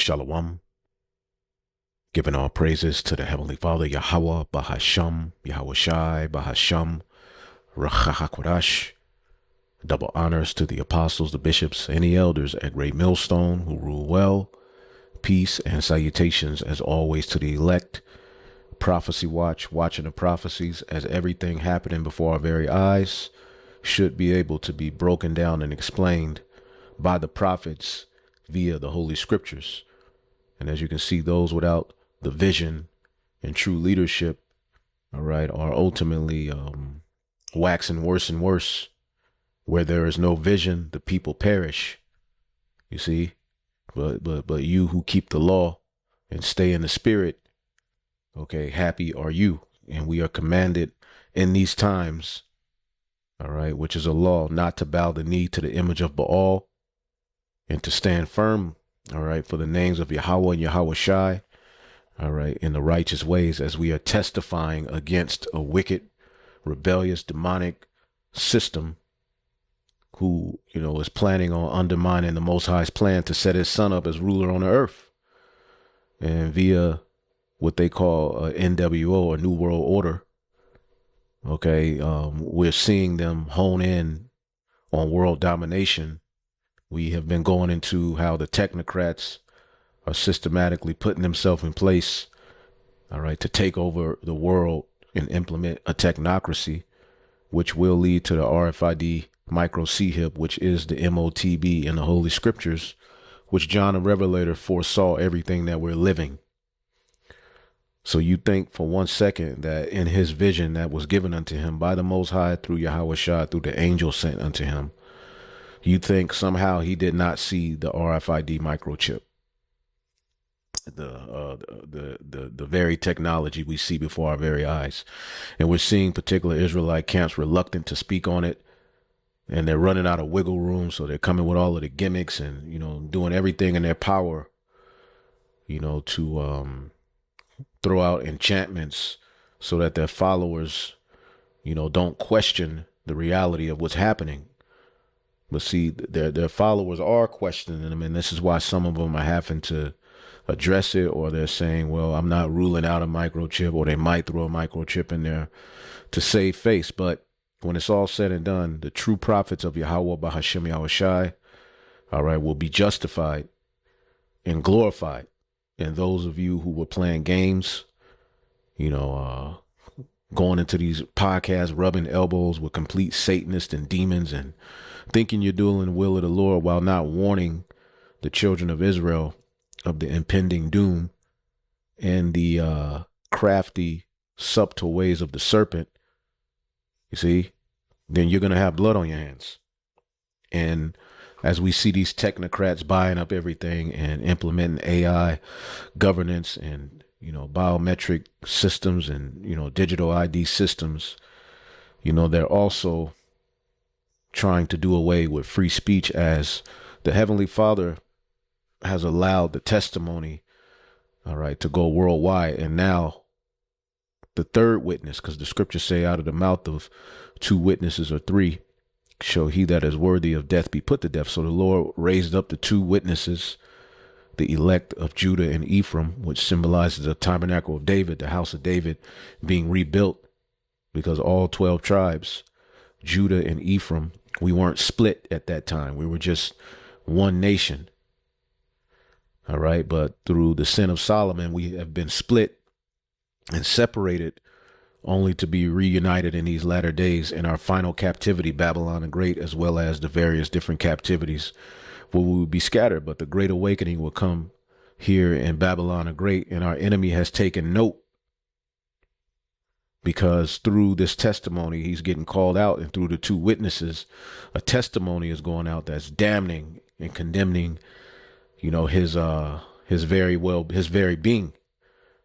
Shalom. Giving all praises to the Heavenly Father, Yahweh, Bahasham, Yahweh Shai, Bahasham, Rachahakwadash. Double honors to the apostles, the bishops, and the elders at Great Millstone who rule well. Peace and salutations as always to the elect. Prophecy watch, watching the prophecies as everything happening before our very eyes should be able to be broken down and explained by the prophets via the Holy Scriptures. And as you can see, those without the vision and true leadership, all right, are ultimately waxing worse and worse. Where there is no vision, the people perish. You see, but you who keep the law and stay in the spirit, okay, happy are you. And we are commanded in these times, all right, which is a law, not to bow the knee to the image of Baal and to stand firm, all right, for the names of Yahweh and Yahweh Shai, all right, in the righteous ways, as we are testifying against a wicked, rebellious, demonic system who, you know, is planning on undermining the Most High's plan to set his son up as ruler on the earth. And via what they call NWO, a New World Order, okay, we're seeing them hone in on world domination. We have been going into how the technocrats are systematically putting themselves in place, all right, to take over the world and implement a technocracy, which will lead to the RFID micro C-hip, which is the MOTB in the Holy Scriptures, which John the Revelator foresaw everything that we're living. So you think for 1 second that in his vision that was given unto him by the Most High through Yahweh Shai, through the angel sent unto him, you think somehow he did not see the RFID microchip, the very technology we see before our very eyes. And we're seeing particular Israelite camps reluctant to speak on it. And they're running out of wiggle room. So they're coming with all of the gimmicks and, you know, doing everything in their power, you know, to throw out enchantments so that their followers, you know, don't question the reality of what's happening. But see, their followers are questioning them. And this is why some of them are having to address it, or they're saying, well, I'm not ruling out a microchip, or they might throw a microchip in there to save face. But when it's all said and done, the true prophets of Yahweh Bahasham Yahweh Shai, all right, will be justified and glorified. And those of you who were playing games, you know, going into these podcasts, rubbing elbows with complete Satanists and demons and thinking you're doing the will of the Lord while not warning the children of Israel of the impending doom and the crafty, subtle ways of the serpent, you see, then you're going to have blood on your hands. And as we see these technocrats buying up everything and implementing AI governance and, you know, biometric systems and, you know, digital ID systems, you know, they're also trying to do away with free speech, as the Heavenly Father has allowed the testimony, all right, to go worldwide. And now the third witness, because the scriptures say out of the mouth of 2 witnesses or 3 shall he that is worthy of death be put to death. So the Lord raised up the 2 witnesses, the elect of Judah and Ephraim, which symbolizes the tabernacle of David, the house of David being rebuilt, because all 12 tribes, Judah and Ephraim, we weren't split at that time. We were just one nation. All right. But through the sin of Solomon, we have been split and separated, only to be reunited in these latter days in our final captivity, Babylon the Great, as well as the various different captivities where we will be scattered. But the great awakening will come here in Babylon the Great, and our enemy has taken note, because through this testimony, he's getting called out, and through the 2 witnesses, a testimony is going out that's damning and condemning, you know, his very being.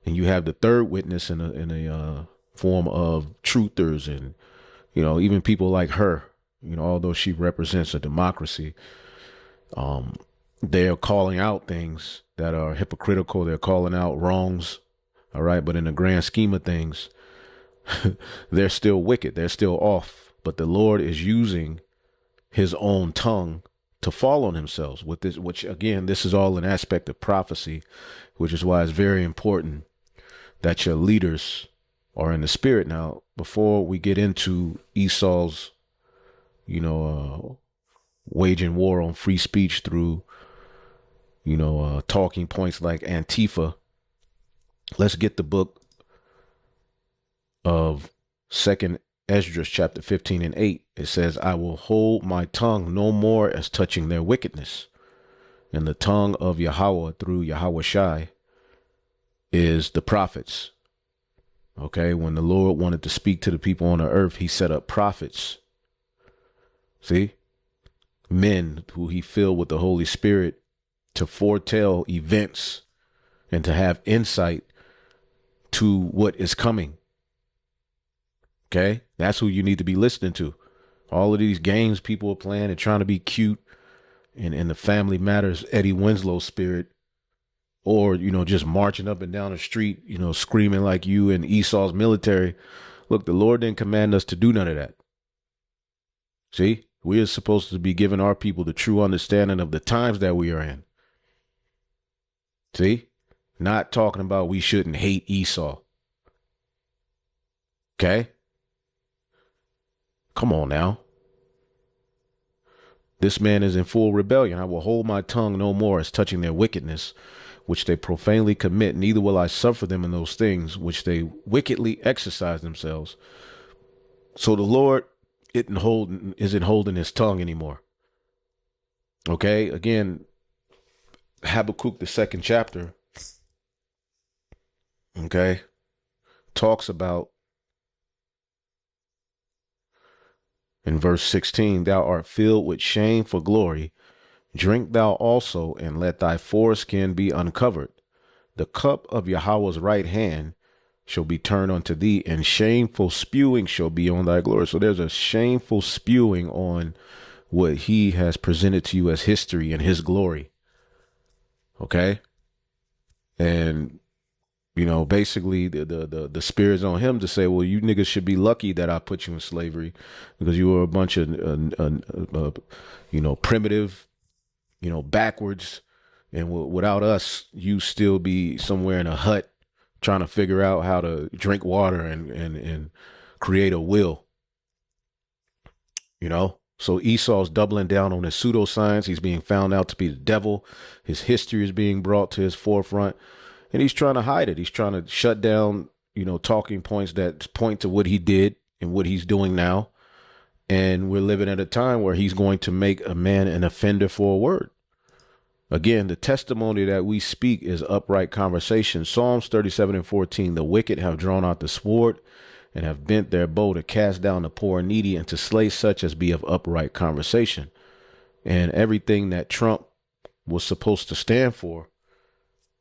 And you have the third witness in a form of truthers, and, you know, even people like her, you know, although she represents a democracy, they're calling out things that are hypocritical. They're calling out wrongs. All right. But in the grand scheme of things, they're still wicked. They're still off. But the Lord is using his own tongue to fall on themselves with this, which again, this is all an aspect of prophecy, which is why it's very important that your leaders are in the spirit. Now, before we get into Esau's, waging war on free speech through, talking points like Antifa, let's get the book of Second Esdras chapter 15 and 8. It says, I will hold my tongue no more as touching their wickedness. And the tongue of Yahweh through Yahweh Shai is the prophets. Okay, when the Lord wanted to speak to the people on the earth, he set up prophets. See? Men who he filled with the Holy Spirit to foretell events and to have insight to what is coming. Okay, that's who you need to be listening to. All of these games people are playing and trying to be cute and in the Family Matters Eddie Winslow spirit, or, just marching up and down the street, screaming like you in Esau's military. Look, the Lord didn't command us to do none of that. See, we are supposed to be giving our people the true understanding of the times that we are in. See, not talking about we shouldn't hate Esau. Okay. Come on now. This man is in full rebellion. I will hold my tongue no more as touching their wickedness, which they profanely commit. Neither will I suffer them in those things which they wickedly exercise themselves. So the Lord isn't holding his tongue anymore. Okay. Again, Habakkuk, the 2nd chapter, okay, talks about in verse 16, thou art filled with shame for glory. Drink thou also, and let thy foreskin be uncovered. The cup of Yahweh's right hand shall be turned unto thee, and shameful spewing shall be on thy glory. So there's a shameful spewing on what he has presented to you as history and his glory. Okay. And, basically the spirit's on him to say, well, you niggas should be lucky that I put you in slavery because you were a bunch of, primitive, backwards. And without us, you still be somewhere in a hut trying to figure out how to drink water and create a will, So Esau's doubling down on his pseudoscience. He's being found out to be the devil. His history is being brought to his forefront, and he's trying to hide it. He's trying to shut down, talking points that point to what he did and what he's doing now. And we're living at a time where he's going to make a man an offender for a word. Again, the testimony that we speak is upright conversation. Psalms 37 and 14, the wicked have drawn out the sword and have bent their bow to cast down the poor and needy and to slay such as be of upright conversation. And everything that Trump was supposed to stand for,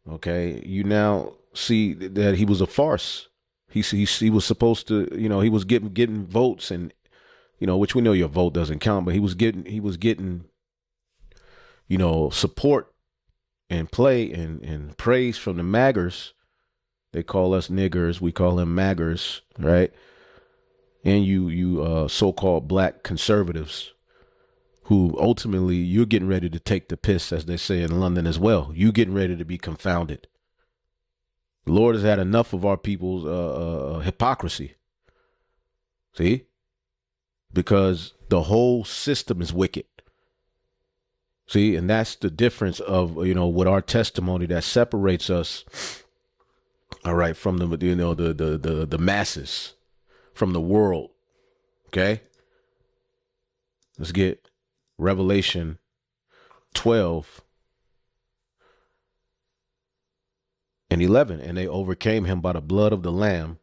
okay, you now see that he was a farce. He was supposed to, he was getting votes and, which we know your vote doesn't count, but he was getting, support and play and praise from the maggers. They call us niggers. We call them maggers, right? And you so-called black conservatives who ultimately you're getting ready to take the piss, as they say in London as well. You getting ready to be confounded. The Lord has had enough of our people's hypocrisy. See? Because the whole system is wicked. See, and that's the difference of, with our testimony that separates us, all right, from the masses, from the world. Okay. Let's get Revelation 12 and 11. And they overcame him by the blood of the Lamb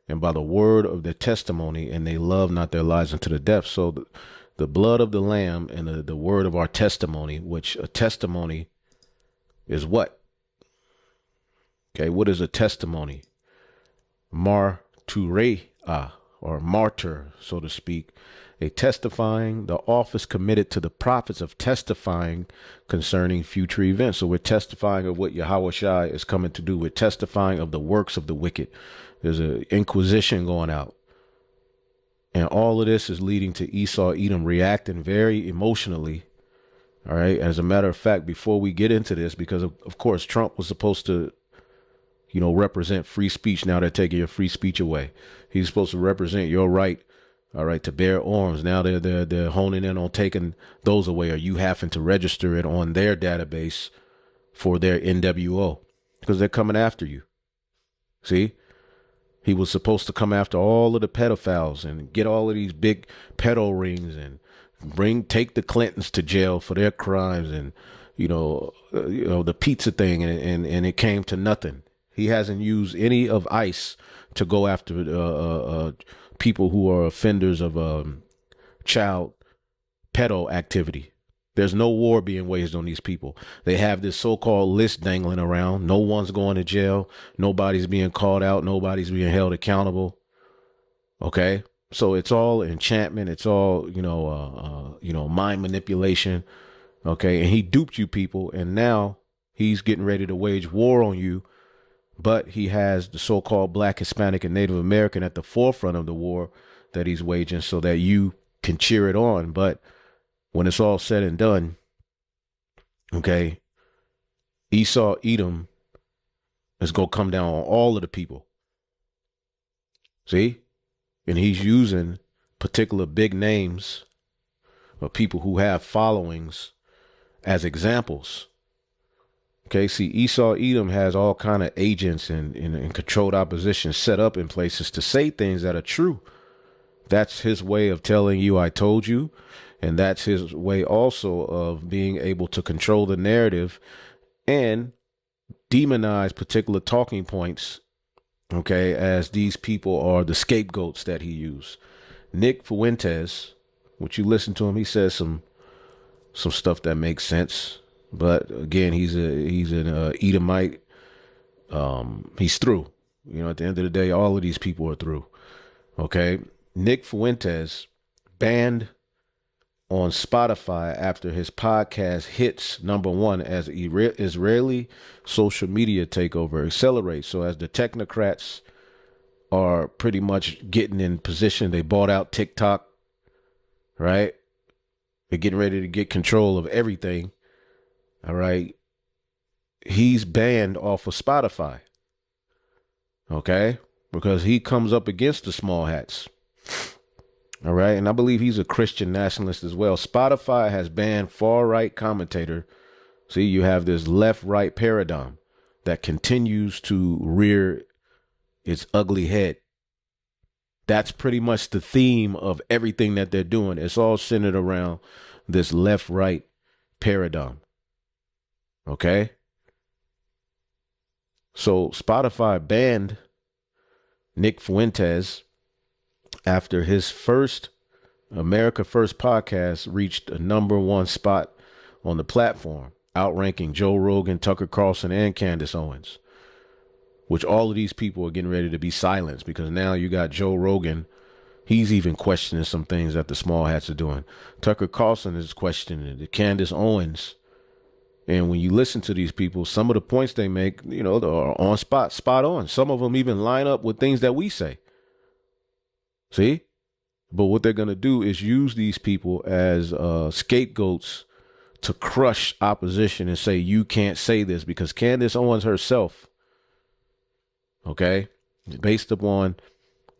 and by the word of their testimony, and they loved not their lives unto the death. So the blood of the Lamb and the word of our testimony, which a testimony is what? Okay, what is a testimony? Marturea, or martyr, so to speak. A testifying, the office committed to the prophets of testifying concerning future events. So we're testifying of what Yahweh Shai is coming to do. We're testifying of the works of the wicked. There's an inquisition going out. And all of this is leading to Esau Edom reacting very emotionally, All right. As a matter of fact, before we get into this, because of course Trump was supposed to, represent free speech. Now they're taking your free speech away. He's supposed to represent your right, all right, to bear arms. Now they're honing in on taking those away, or you having to register it on their database for their NWO because they're coming after you. See, he was supposed to come after all of the pedophiles and get all of these big pedo rings and take the Clintons to jail for their crimes and the pizza thing, and it came to nothing. He hasn't used any of ICE to go after people who are offenders of child pedo activity. There's no war being waged on these people. They have this so-called list dangling around. No one's going to jail. Nobody's being called out. Nobody's being held accountable. Okay. So it's all enchantment. It's all, mind manipulation. Okay. And he duped you people. And now he's getting ready to wage war on you. But he has the so-called Black, Hispanic, and Native American at the forefront of the war that he's waging so that you can cheer it on. But when it's all said and done, okay, Esau, Edom is going to come down on all of the people. See? And he's using particular big names of people who have followings as examples. Okay, see, Esau, Edom has all kind of agents and controlled opposition set up in places to say things that are true. That's his way of telling you, I told you. And that's his way also of being able to control the narrative and demonize particular talking points, okay, as these people are the scapegoats that he used. Nick Fuentes, which you listen to him, he says some stuff that makes sense. But again, he's an Edomite. He's through. At the end of the day, all of these people are through. Okay. Nick Fuentes banned on Spotify after his podcast hits #1 as Israeli social media takeover accelerates. So as the technocrats are pretty much getting in position, they bought out TikTok, right? They're getting ready to get control of everything. All right. He's banned off of Spotify. Okay. Because he comes up against the small hats. All right. And I believe he's a Christian nationalist as well. Spotify has banned far-right commentator. See, you have this left-right paradigm that continues to rear its ugly head. That's pretty much the theme of everything that they're doing. It's all centered around this left-right paradigm. Okay. So Spotify banned Nick Fuentes after his first America First podcast reached a #1 spot on the platform, outranking Joe Rogan, Tucker Carlson, and Candace Owens, which all of these people are getting ready to be silenced because now you got Joe Rogan. He's even questioning some things that the small hats are doing. Tucker Carlson is questioning it. Candace Owens. And when you listen to these people, some of the points they make, are on spot on. Some of them even line up with things that we say. See? But what they're going to do is use these people as scapegoats to crush opposition and say, you can't say this, because Candace Owens herself, okay, based upon,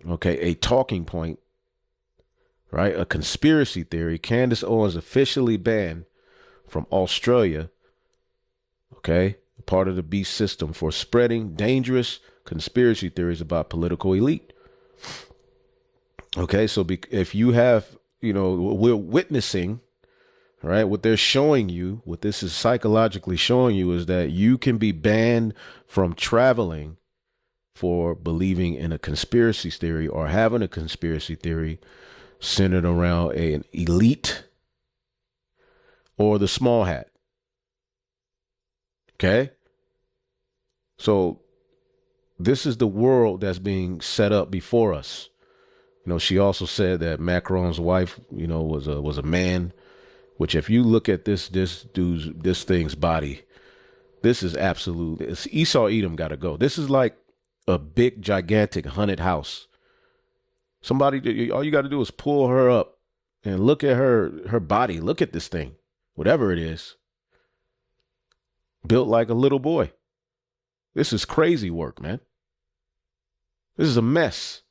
okay, a talking point, right, a conspiracy theory, Candace Owens officially banned from Australia, okay, part of the beast system, for spreading dangerous conspiracy theories about political elite. Okay, so if you have, we're witnessing, right, what they're showing you, what this is psychologically showing you is that you can be banned from traveling for believing in a conspiracy theory or having a conspiracy theory centered around an elite or the small hat. Okay. So this is the world that's being set up before us. She also said that Macron's wife, was a man, which if you look at this thing's body, this is absolute. It's Esau Edom got to go. This is like a big, gigantic haunted house. Somebody, all you got to do is pull her up and look at her body. Look at this thing. whatever it is, built like a little boy. This is crazy work, man. This is a mess.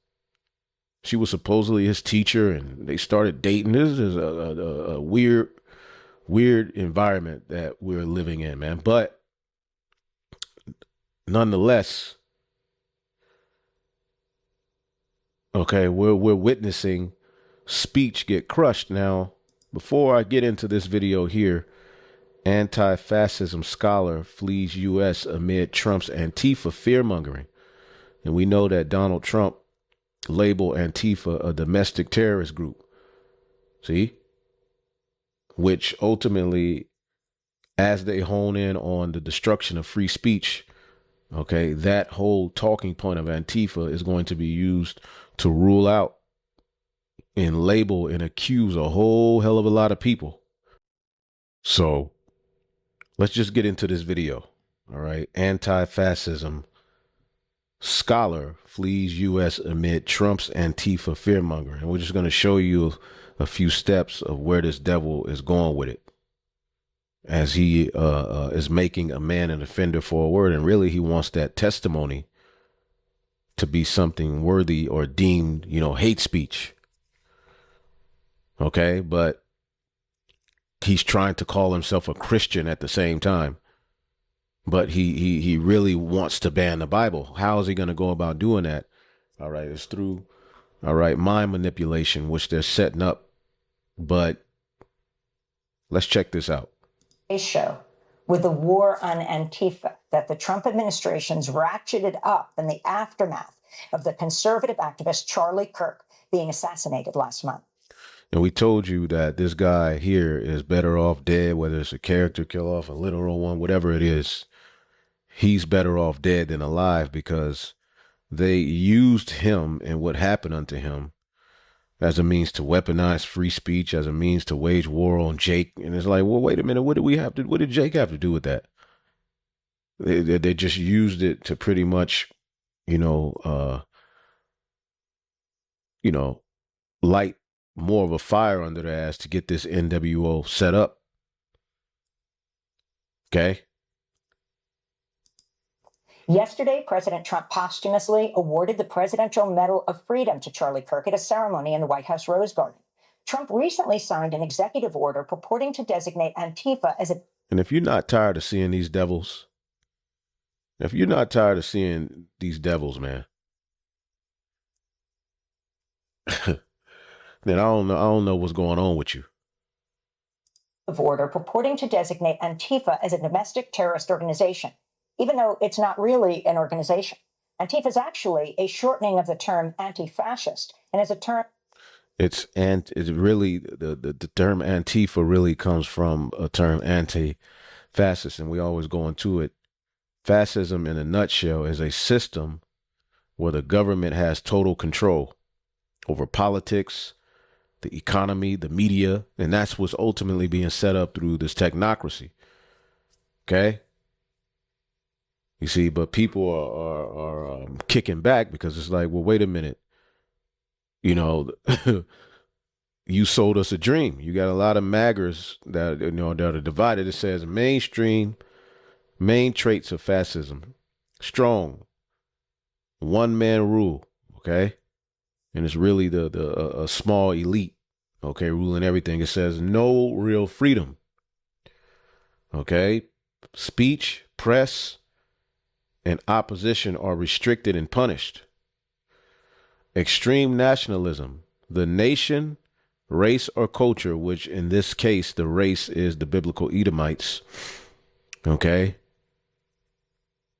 She was supposedly his teacher, and they started dating. This is a weird, weird environment that we're living in, man. But nonetheless, okay, we're witnessing speech get crushed. Now, before I get into this video here, anti-fascism scholar flees U.S. amid Trump's Antifa fear-mongering. And we know that Donald Trump labeled Antifa a domestic terrorist group. See? Which ultimately, as they hone in on the destruction of free speech, okay, that whole talking point of Antifa is going to be used to rule out and label and accuse a whole hell of a lot of people. So let's just get into this video. All right. Anti-fascism scholar flees U.S. amid Trump's Antifa fearmonger. And we're just going to show you a few steps of where this devil is going with it as he is making a man an offender for a word. And really, he wants that testimony to be something worthy or deemed, hate speech. Okay. But he's trying to call himself a Christian at the same time. But he really wants to ban the Bible. How is he going to go about doing that? All right, it's through, mind manipulation, which they're setting up. But let's check this out. A show with the war on Antifa that the Trump administration's ratcheted up in the aftermath of the conservative activist Charlie Kirk being assassinated last month. And we told you that this guy here is better off dead, whether it's a character kill off, a literal one, whatever it is. He's better off dead than alive because they used him and what happened unto him as a means to weaponize free speech, as a means to wage war on Jake. And it's like, well, wait a minute. What did Jake have to do with that? They just used it to pretty much, light more of a fire under their ass to get this NWO set up. Okay. Yesterday, President Trump posthumously awarded the Presidential Medal of Freedom to Charlie Kirk at a ceremony in the White House Rose Garden. Trump recently signed an executive order purporting to designate Antifa as a... And if you're not tired of seeing these devils, man, then I don't know what's going on with you. Order purporting to designate Antifa as a domestic terrorist organization, even though it's not really an organization. Antifa is actually a shortening of the term anti-fascist, and is a term. It's really the term Antifa really comes from a term anti-fascist, and we always go into it. Fascism, in a nutshell, is a system where the government has total control over politics, the economy, the media, and that's what's ultimately being set up through this technocracy. Okay. You see, but people are kicking back because it's like, well, wait a minute. You sold us a dream. You got a lot of maggers that that are divided. It says main traits of fascism: strong, one man rule. Okay, and it's really a small elite. Okay, ruling everything. It says no real freedom. Okay, speech, press, and opposition are restricted and punished. Extreme nationalism, the nation, race, or culture, which in this case, the race is the biblical Edomites. Okay.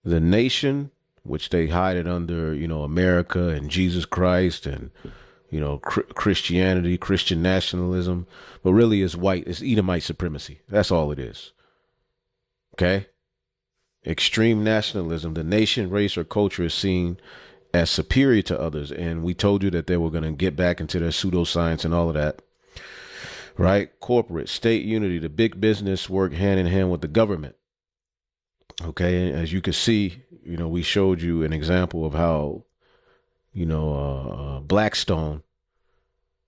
The nation, which they hide it under, America and Jesus Christ and, Christianity, Christian nationalism, but really is white. It's Edomite supremacy. That's all it is. Okay. Extreme nationalism, the nation, race, or culture is seen as superior to others. And we told you that they were going to get back into their pseudoscience and all of that. Right? Corporate, state unity, the big business work hand in hand with the government. Okay. And as you can see, we showed you an example of how, Blackstone,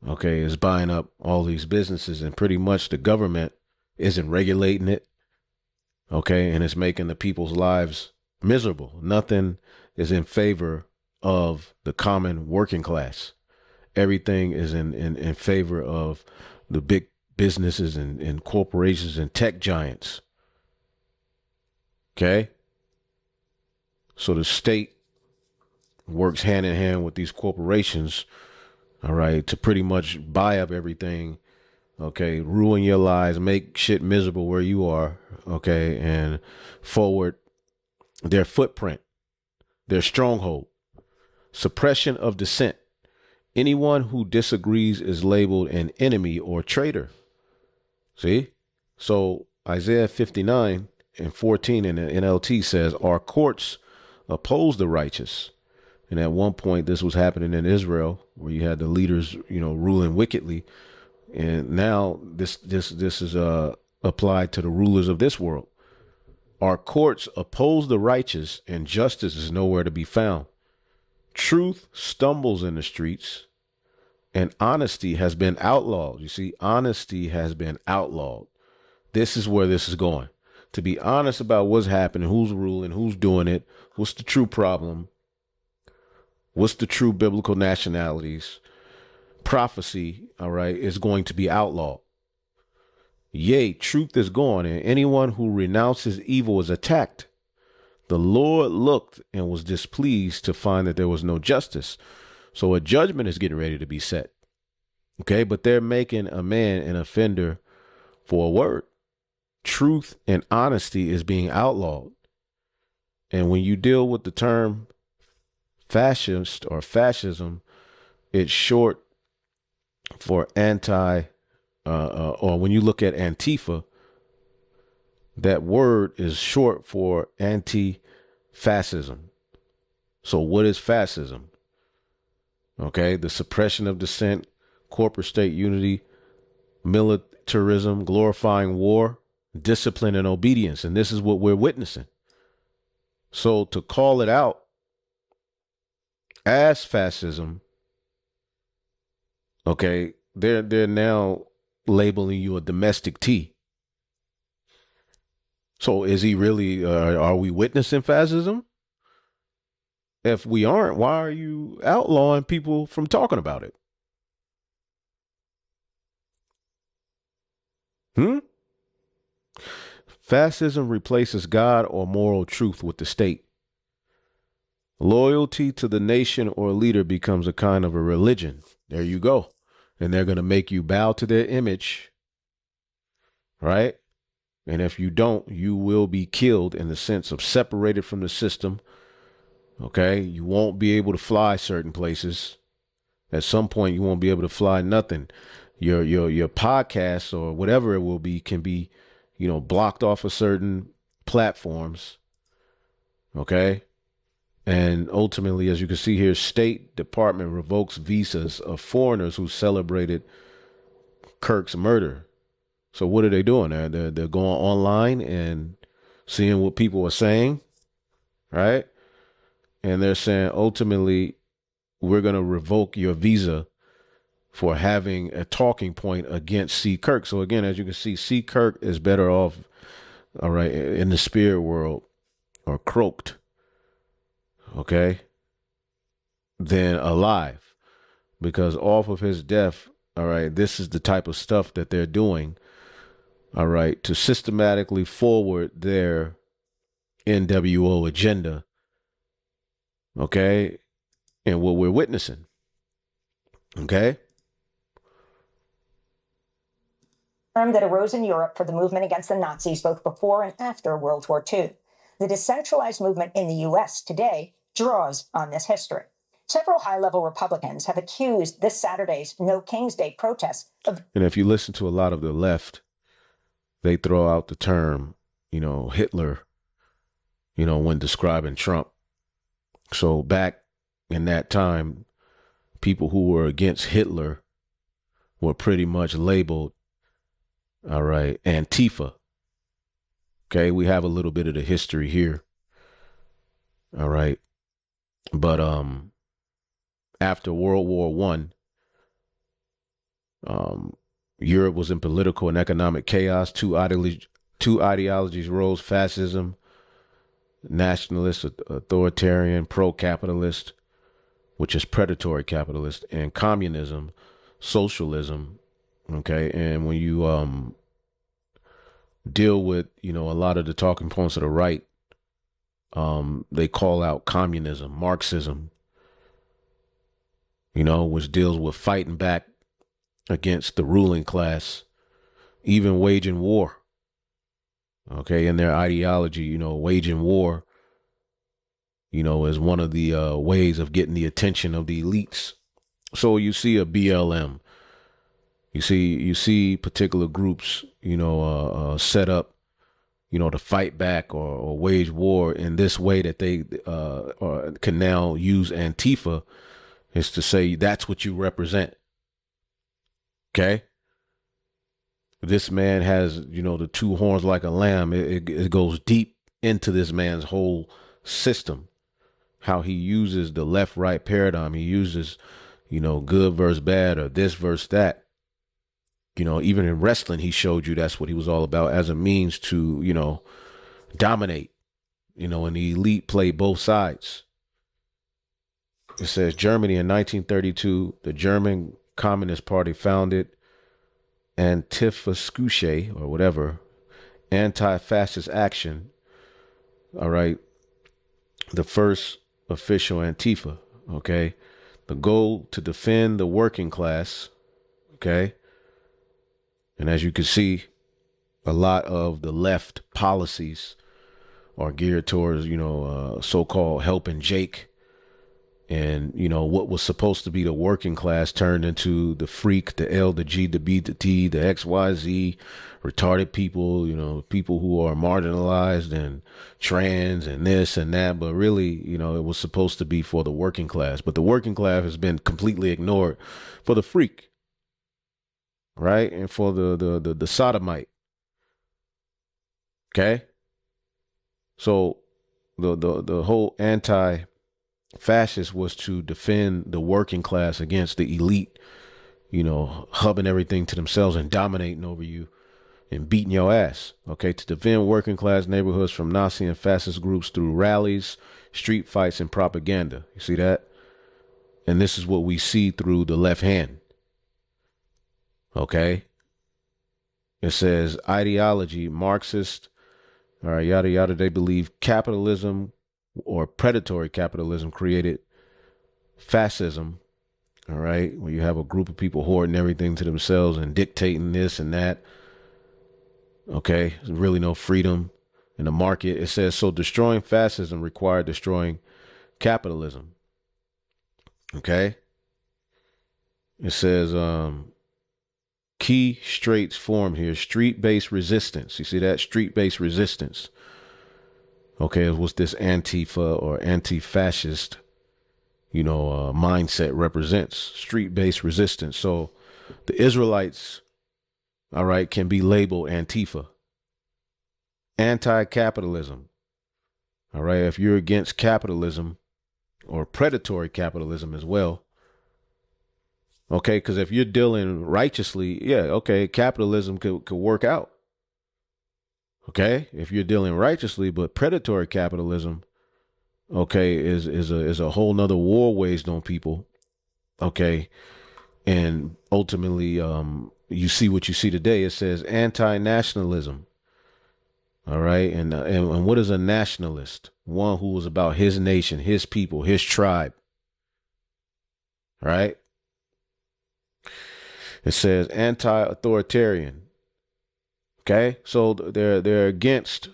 okay, is buying up all these businesses, and pretty much the government isn't regulating it. Okay. And it's making the people's lives miserable. Nothing is in favor of the common working class. Everything is in favor of the big businesses and corporations and tech giants. Okay. So the state works hand in hand with these corporations, all right, to pretty much buy up everything, okay, ruin your lives, make shit miserable where you are, okay, and forward their footprint, their stronghold, suppression of dissent. Anyone who disagrees is labeled an enemy or traitor. See? So Isaiah 59:14 in the NLT says, our courts oppose the righteous. And at one point, this was happening in Israel, where you had the leaders, ruling wickedly. And now this is applied to the rulers of this world. Our courts oppose the righteous, and justice is nowhere to be found. Truth stumbles in the streets, and honesty has been outlawed. You see, honesty has been outlawed. This is where this is going. To be honest about what's happening, who's ruling, who's doing it, what's the true problem, what's the true biblical nationalities, prophecy, all right, is going to be outlawed. Yea, truth is gone, and anyone who renounces evil is attacked. The Lord looked and was displeased to find that there was no justice. So a judgment is getting ready to be set. Okay, but they're making a man an offender for a word. Truth and honesty is being outlawed. And when you deal with the term fascist or fascism, it's short for or when you look at Antifa, that word is short for anti-fascism. So what is fascism? Okay, the suppression of dissent, corporate state unity, militarism, glorifying war, discipline, and obedience. And this is what we're witnessing. So to call it out as fascism, okay, they're now labeling you a domestic T. So is he really, are we witnessing fascism? If we aren't, why are you outlawing people from talking about it? Fascism replaces God or moral truth with the state. Loyalty to the nation or leader becomes a kind of a religion. There you go. And they're going to make you bow to their image, right? And if you don't, you will be killed in the sense of separated from the system. Okay. You won't be able to fly certain places. At some point, you won't be able to fly nothing. Your podcast or whatever it will be can be, blocked off of certain platforms. Okay. And ultimately, as you can see here, State Department revokes visas of foreigners who celebrated Kirk's murder. So what are they doing? They're going online and seeing what people are saying, right? And they're saying, ultimately, we're going to revoke your visa for having a talking point against C. Kirk. So again, as you can see, C. Kirk is better off, all right, in the spirit world, or croaked, okay, than alive. Because off of his death, all right, this is the type of stuff that they're doing, all right, to systematically forward their NWO agenda, okay, and what we're witnessing, okay? That arose in Europe for the movement against the Nazis both before and after World War II. The decentralized movement in the U.S. today draws on this history. Several high-level Republicans have accused this Saturday's No King's Day protests of... And if you listen to a lot of the left, they throw out the term, Hitler, when describing Trump. So back in that time, people who were against Hitler were pretty much labeled, all right, Antifa. Okay, we have a little bit of the history here. All right. But after World War I, Europe was in political and economic chaos. Two ideologies rose: fascism, nationalist, authoritarian, pro-capitalist, which is predatory capitalist, and communism, socialism. Okay, and when you deal with a lot of the talking points of the right, they call out communism, Marxism, which deals with fighting back against the ruling class, even waging war. Okay, in their ideology, waging war, is one of the ways of getting the attention of the elites. So you see a BLM, you see particular groups, set up, to fight back or wage war in this way that they or can now use Antifa, is to say that's what you represent. Okay. This man has, the two horns like a lamb. It goes deep into this man's whole system, how he uses the left right paradigm. He uses, good versus bad or this versus that. Even in wrestling, he showed you that's what he was all about as a means to, dominate, and the elite play both sides. It says Germany in 1932, the German Communist Party founded Antifa or whatever, anti-fascist action. All right. The first official Antifa. Okay. The goal to defend the working class. Okay. And as you can see, a lot of the left policies are geared towards, so-called helping Jake. And, what was supposed to be the working class turned into the freak, the L, the G, the B, the T, the X, Y, Z, retarded people, people who are marginalized and trans and this and that. But really, it was supposed to be for the working class. But the working class has been completely ignored for the freak, right? And for the sodomite. Okay. So the whole anti-fascist was to defend the working class against the elite, hubbing everything to themselves and dominating over you and beating your ass. Okay. To defend working class neighborhoods from Nazi and fascist groups through rallies, street fights, and propaganda. You see that? And this is what we see through the left hand. Okay. It says ideology, Marxist, all right, yada, yada. They believe capitalism or predatory capitalism created fascism. All right. Where you have a group of people hoarding everything to themselves and dictating this and that. Okay. There's really no freedom in the market. It says, so destroying fascism required destroying capitalism. Okay. It says, key straits formed here, street-based resistance. You see that? Street-based resistance. Okay, it was this Antifa or anti-fascist, mindset represents street-based resistance. So the Israelites, all right, can be labeled Antifa. Anti-capitalism. All right, if you're against capitalism or predatory capitalism as well. Okay, because if you're dealing righteously, yeah, okay, capitalism could work out. Okay, if you're dealing righteously, but predatory capitalism, okay, is a whole nother war waged on people. Okay, and ultimately, you see what you see today. It says anti-nationalism. All right, and what is a nationalist? One who was about his nation, his people, his tribe. Right. It says anti-authoritarian. Okay, so they're against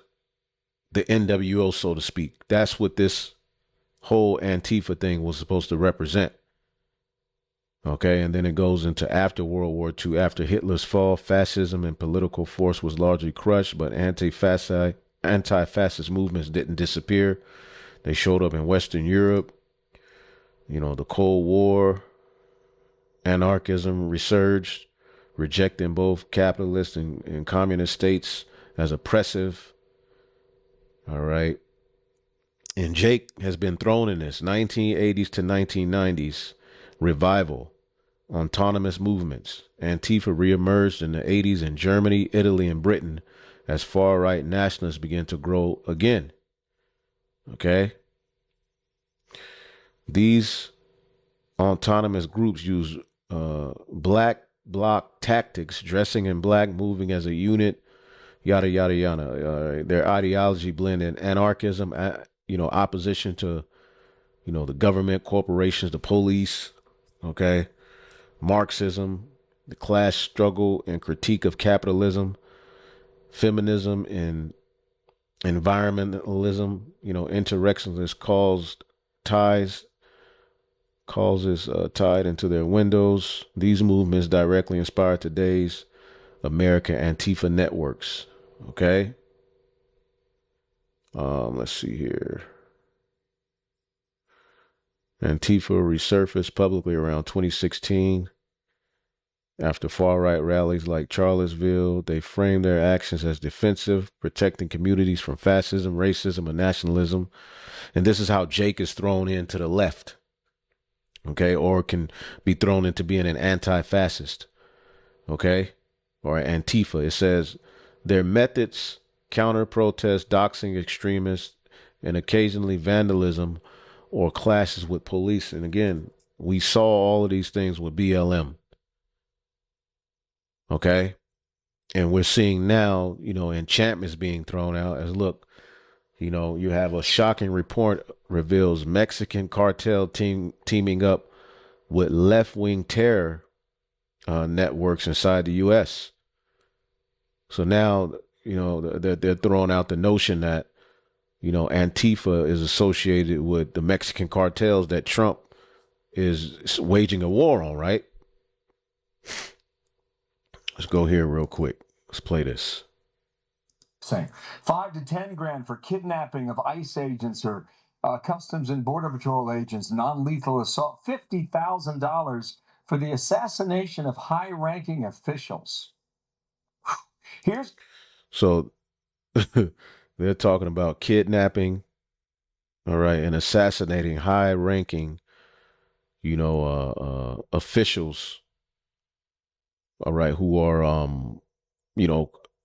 the NWO, so to speak. That's what this whole Antifa thing was supposed to represent. Okay, and then it goes into after World War II, after Hitler's fall, fascism and political force was largely crushed, but anti-fascist movements didn't disappear. They showed up in Western Europe. The Cold War, anarchism resurged, rejecting both capitalist and communist states as oppressive. All right. And Jake has been thrown in this 1980s to 1990s revival autonomous movements. Antifa reemerged in the 80s in Germany, Italy, and Britain as far-right nationalists began to grow again. Okay? These autonomous groups use black bloc tactics, dressing in black, moving as a unit, yada, yada, yada. Their ideology blended anarchism, opposition to, the government, corporations, the police, okay? Marxism, the class struggle and critique of capitalism, feminism and environmentalism, insurrectionists causes tied into their windows. These movements directly inspire today's American Antifa networks. Okay. Let's see here. Antifa resurfaced publicly around 2016. After far-right rallies like Charlottesville, they framed their actions as defensive, protecting communities from fascism, racism, and nationalism. And this is how Jake is thrown into the left, okay, or can be thrown into being an anti-fascist, okay, or Antifa. It says their methods counter-protest, doxing extremists, and occasionally vandalism or clashes with police. And again, we saw all of these things with BLM. Okay. And we're seeing now, enchantments being thrown out as look, you have a shocking report reveals Mexican cartel teaming up with left-wing terror networks inside the U.S. So now, they're throwing out the notion that, Antifa is associated with the Mexican cartels that Trump is waging a war on, right? Let's go here real quick. Let's play this. Saying 5 to 10 grand for kidnapping of ICE agents or Customs and Border Patrol agents, non-lethal assault, $50,000 for the assassination of high-ranking officials. So they're talking about kidnapping, all right, and assassinating high-ranking, officials, all right, who are,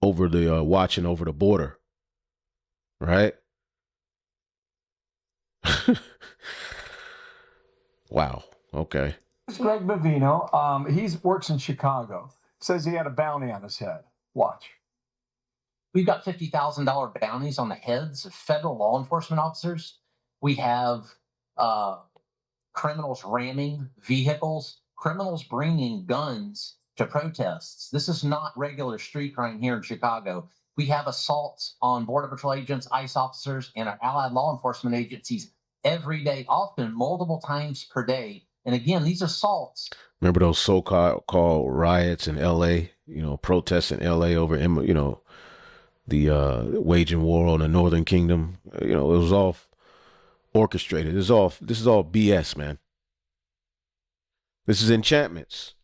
over the watching over the border, right? Wow. Okay. Greg Bavino, he works in Chicago. Says he had a bounty on his head. Watch. We've got $50,000 bounties on the heads of federal law enforcement officers. We have criminals ramming vehicles, criminals bringing guns to protests. This is not regular street crime here in Chicago. We have assaults on Border Patrol agents, ICE officers, and our allied law enforcement agencies every day, often multiple times per day. And again, these assaults. Remember those so-called riots in L.A., protests in L.A. over, the waging war on the Northern Kingdom. It was all orchestrated. This is all BS, man. This is enchantments.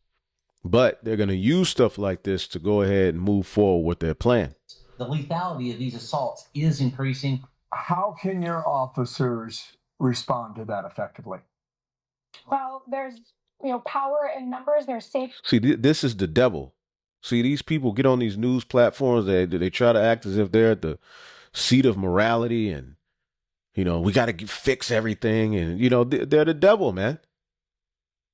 But they're going to use stuff like this to go ahead and move forward with their plan. The lethality of these assaults is increasing. How can your officers respond to that effectively? Well, there's, power in numbers. There's safe. See, this is the devil. See, these people get on these news platforms. They try to act as if they're at the seat of morality and, we got to fix everything. And, they're the devil, man.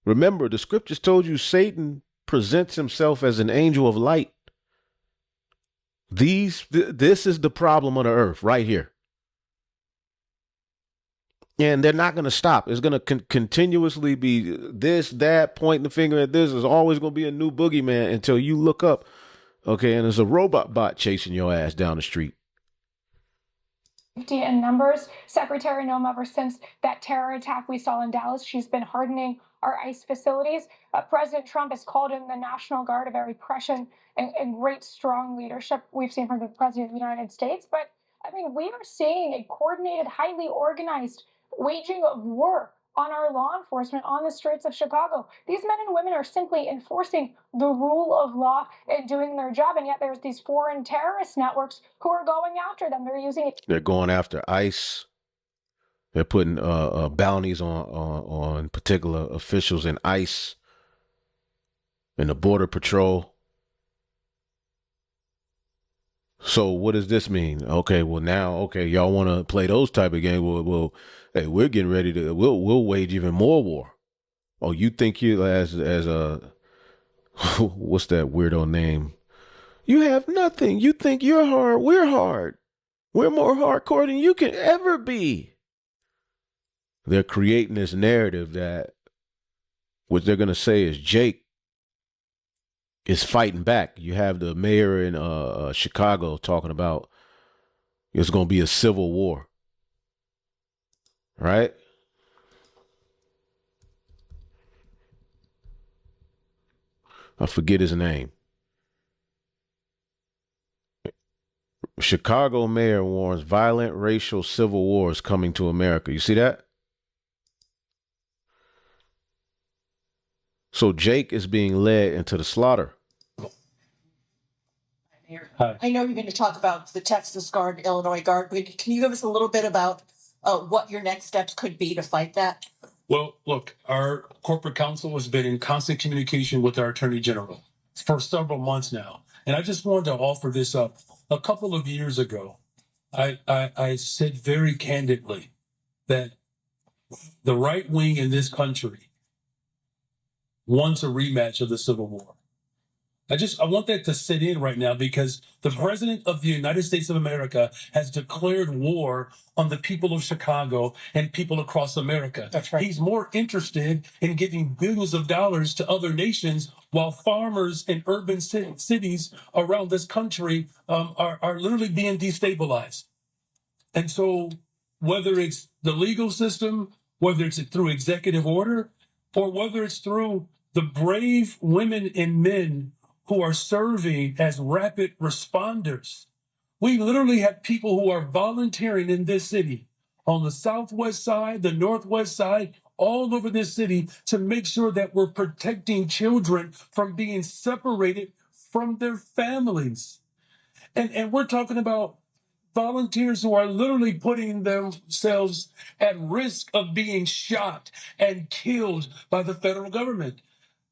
Remember, the scriptures told you Satan presents himself as an angel of light. This is the problem on the earth right here. And they're not going to stop. It's going to continuously be this, that, pointing the finger at this. There's always going to be a new boogeyman until you look up, okay, and there's a robot bot chasing your ass down the street. In numbers, Secretary Nome, ever since that terror attack we saw in Dallas, she's been hardening our ICE facilities. President Trump has called in the National Guard a very repression and great, strong leadership we've seen from the President of the United States. But, we are seeing a coordinated, highly organized waging of war on our law enforcement on the streets of Chicago. These men and women are simply enforcing the rule of law and doing their job, and yet there's these foreign terrorist networks who are going after them. They're using it. They're going after ICE. They're putting bounties on particular officials in ICE. and the Border Patrol. So what does this mean? Okay, well now, okay, y'all want to play those type of games. Well, hey, we're getting ready to, we'll wage even more war. Oh, you think you as a, what's that weirdo name? You have nothing. You think you're hard. We're hard. We're more hardcore than you can ever be. They're creating this narrative that what they're going to say is Jake is fighting back. You have the mayor in Chicago talking about it's going to be a civil war, right? I forget his name. Chicago mayor warns violent racial civil wars coming to America. You see that? So Jake is being led into the slaughter. Hi. I know you're going to talk about the Texas Guard, Illinois Guard, but can you give us a little bit about what your next steps could be to fight that? Well, look, our corporate counsel has been in constant communication with our attorney general for several months now. And I just wanted to offer this up. A couple of years ago, I said very candidly that the right wing in this country wants a rematch of the Civil War. I want that to sit in right now because the president of the United States of America has declared war on the people of Chicago and people across America. That's right. He's more interested in giving billions of dollars to other nations while farmers in urban cities around this country are literally being destabilized. And so whether it's the legal system, whether it's through executive order, or whether it's through the brave women and men who are serving as rapid responders. We literally have people who are volunteering in this city on the southwest side, the northwest side, all over this city to make sure that we're protecting children from being separated from their families. And we're talking about volunteers who are literally putting themselves at risk of being shot and killed by the federal government.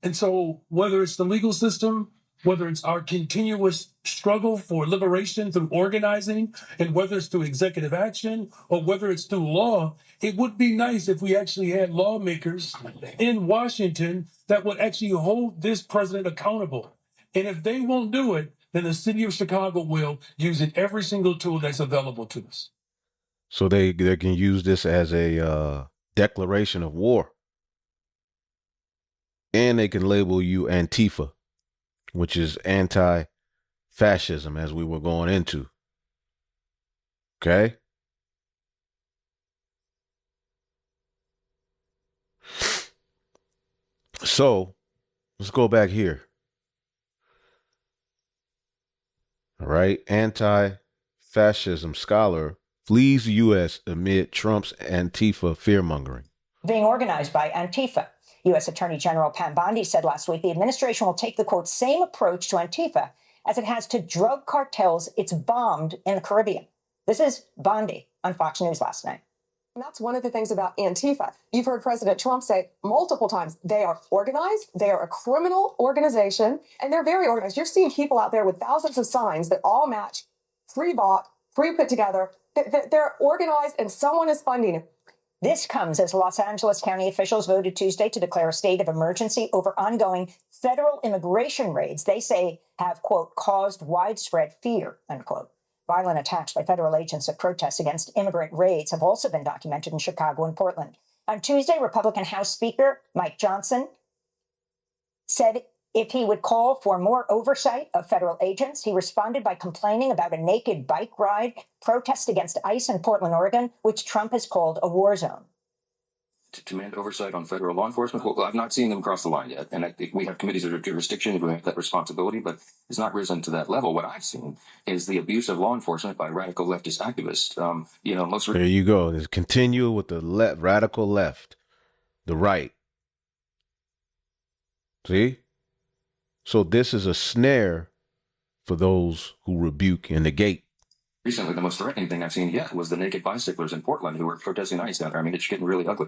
And so whether it's the legal system, whether it's our continuous struggle for liberation through organizing, and whether it's through executive action, or whether it's through law, it would be nice if we actually had lawmakers in Washington that would actually hold this president accountable. And if they won't do it, then the city of Chicago will, using every single tool that's available to us. So they can use this as a declaration of war. And they can label you Antifa, which is anti-fascism, as we were going into. Okay? So, let's go back here. All right. Anti-fascism scholar flees the U.S. amid Trump's Antifa fear-mongering. Being organized by Antifa. U.S. Attorney General Pam Bondi said last week the administration will take the, quote, same approach to Antifa as it has to drug cartels it's bombed in the Caribbean. This is Bondi on Fox News last night. And that's one of the things about Antifa. You've heard President Trump say multiple times, they are organized, they are a criminal organization, and they're very organized. You're seeing people out there with thousands of signs that all match, pre-bought, pre-put together. They're organized and someone is funding it. This comes as Los Angeles County officials voted Tuesday to declare a state of emergency over ongoing federal immigration raids they say have, quote, caused widespread fear, unquote. Violent attacks by federal agents at protests against immigrant raids have also been documented in Chicago and Portland. On Tuesday, Republican House Speaker Mike Johnson said if he would call for more oversight of federal agents. He responded by complaining about a naked bike ride protest against ICE in Portland, Oregon, which Trump has called a war zone. To demand oversight on federal law enforcement? Well, I've not seen them cross the line yet. And I think we have committees of jurisdiction who have that responsibility, but it's not risen to that level. What I've seen is the abuse of law enforcement by radical leftist activists. There you go. There's continue with the radical left, the right. See? So this is a snare for those who rebuke and negate. Recently, the most threatening thing I've seen yet was the naked bicyclers in Portland who were protesting ICE down there. I mean, it's getting really ugly.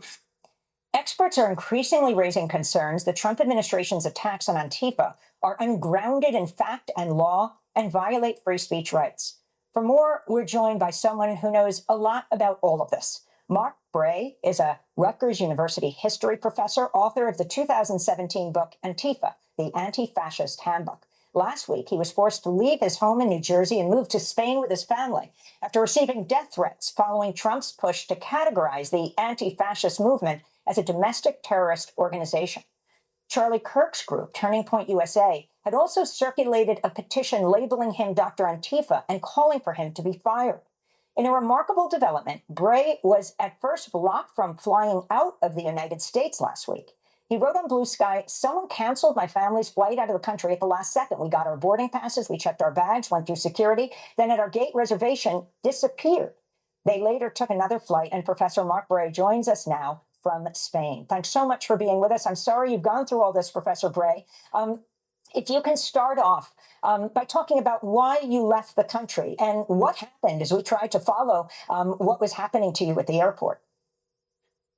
Experts are increasingly raising concerns the Trump administration's attacks on Antifa are ungrounded in fact and law and violate free speech rights. For more, we're joined by someone who knows a lot about all of this. Mark Bray is a Rutgers University history professor, author of the 2017 book Antifa, the Anti-Fascist Handbook. Last week, he was forced to leave his home in New Jersey and move to Spain with his family after receiving death threats following Trump's push to categorize the anti-fascist movement as a domestic terrorist organization. Charlie Kirk's group, Turning Point USA, had also circulated a petition labeling him Dr. Antifa and calling for him to be fired. In a remarkable development, Bray was at first blocked from flying out of the United States last week. He wrote on Blue Sky, "Someone canceled my family's flight out of the country at the last second. We got our boarding passes, we checked our bags, went through security, then at our gate reservation, disappeared. They later took another flight, and Professor Mark Bray joins us now from Spain." Thanks so much for being with us. I'm sorry you've gone through all this, Professor Bray. If you can start off by talking about why you left the country and what happened as we tried to follow what was happening to you at the airport.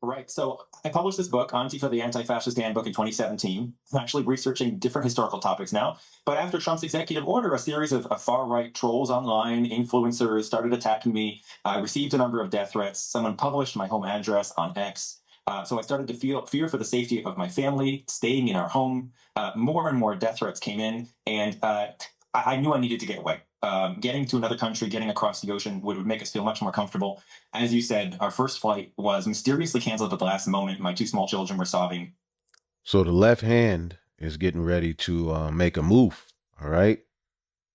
Right. So I published this book, Antifa, the Anti-Fascist Handbook, in 2017. I'm actually researching different historical topics now. But after Trump's executive order, a series of far-right trolls online, influencers started attacking me. I received a number of death threats. Someone published my home address on X. So I started to feel fear for the safety of my family, staying in our home. More and more death threats came in, and I knew I needed to get away. Getting to another country, getting across the ocean would make us feel much more comfortable. As you said, our first flight was mysteriously canceled at the last moment. My two small children were sobbing. So the left hand is getting ready to make a move. All right.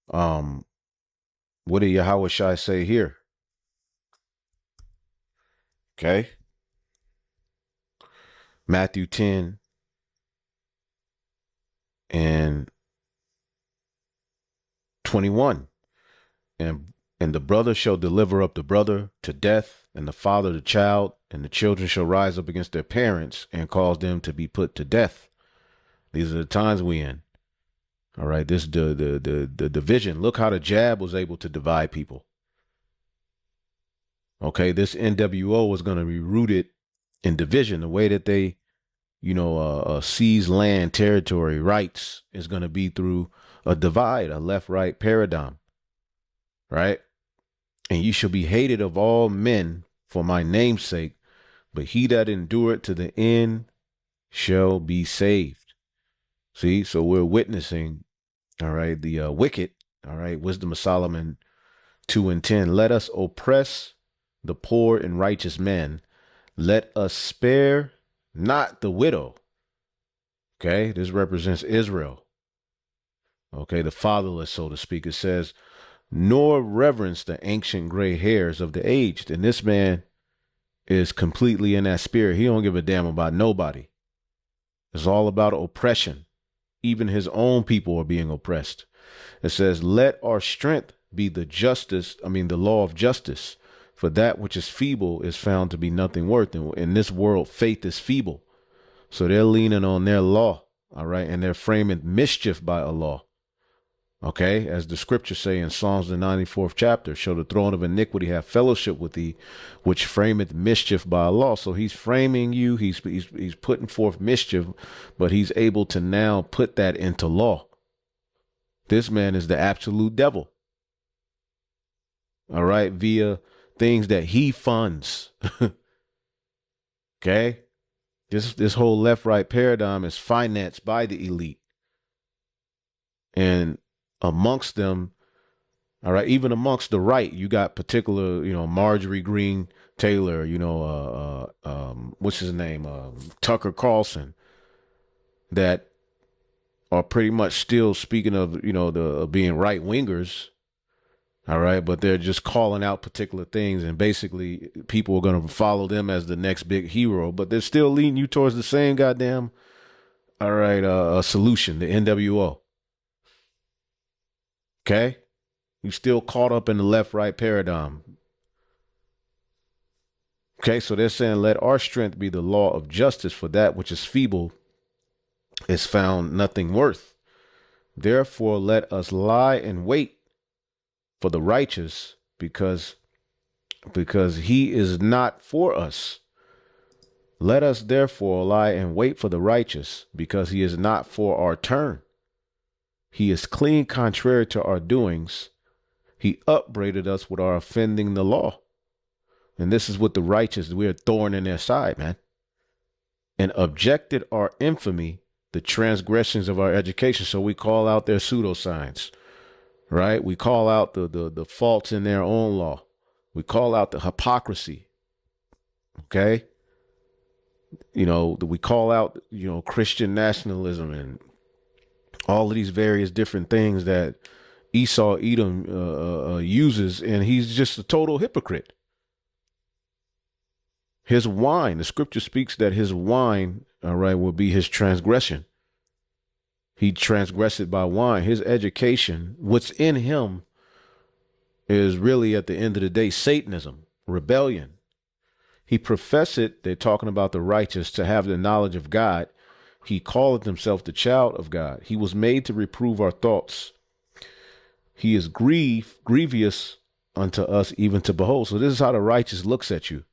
What do Yahweh Shai say here? Okay. Matthew 10 and 21. And the brother shall deliver up the brother to death, and the father the child, and the children shall rise up against their parents and cause them to be put to death. These are the times we in. All right, this the division. Look how the jab was able to divide people. Okay, this NWO was going to be rooted in division. The way that they, seize land, territory, rights is going to be through a divide, a left-right paradigm. Right? And you shall be hated of all men for my name's sake, but he that endureth to the end shall be saved. See, so we're witnessing, all right, the wicked, all right, Wisdom of Solomon 2 and 10. Let us oppress the poor and righteous men. Let us spare not the widow. Okay, this represents Israel. Okay, the fatherless, so to speak. It says, nor reverence the ancient gray hairs of the aged. And this man is completely in that spirit. He don't give a damn about nobody. It's all about oppression. Even his own people are being oppressed. It says, let our strength be the law of justice. For that which is feeble is found to be nothing worth. And in this world, faith is feeble. So they're leaning on their law. All right. And they're framing mischief by a law. Okay, as the scriptures say in Psalms the 94th chapter, shall the throne of iniquity have fellowship with thee, which frameth mischief by law. So he's framing you, he's putting forth mischief, but he's able to now put that into law. This man is the absolute devil. All right, via things that he funds. Okay, this whole left-right paradigm is financed by the elite. And amongst them, all right, even amongst the right, you got particular, Marjorie Greene Taylor, what's his name? Tucker Carlson, that are pretty much still speaking of, being right wingers. All right. But they're just calling out particular things. And basically people are going to follow them as the next big hero, but they're still leading you towards the same goddamn, all right, solution, the NWO. Okay, you still caught up in the left-right paradigm. Okay, so they're saying, let our strength be the law of justice, for that which is feeble is found nothing worth. Therefore, let us lie and wait for the righteous, because he is not for us. Let us therefore lie and wait for the righteous, because he is not for our turn. He is clean contrary to our doings. He upbraided us with our offending the law. And this is what the righteous, we're a thorn in their side, man. And objected our infamy, the transgressions of our education. So we call out their pseudoscience, right? We call out the faults in their own law. We call out the hypocrisy. Okay. You know, we call out, you know, Christian nationalism and all of these various different things that Esau Edom uses, and he's just a total hypocrite. His wine, the scripture speaks that his wine, all right, will be his transgression. He transgressed by wine. His education, what's in him is really at the end of the day, Satanism, rebellion. He professed, they're talking about the righteous, to have the knowledge of God. He calleth himself the child of God. He was made to reprove our thoughts. He is grievous unto us, even to behold. So this is how the righteous looks at you.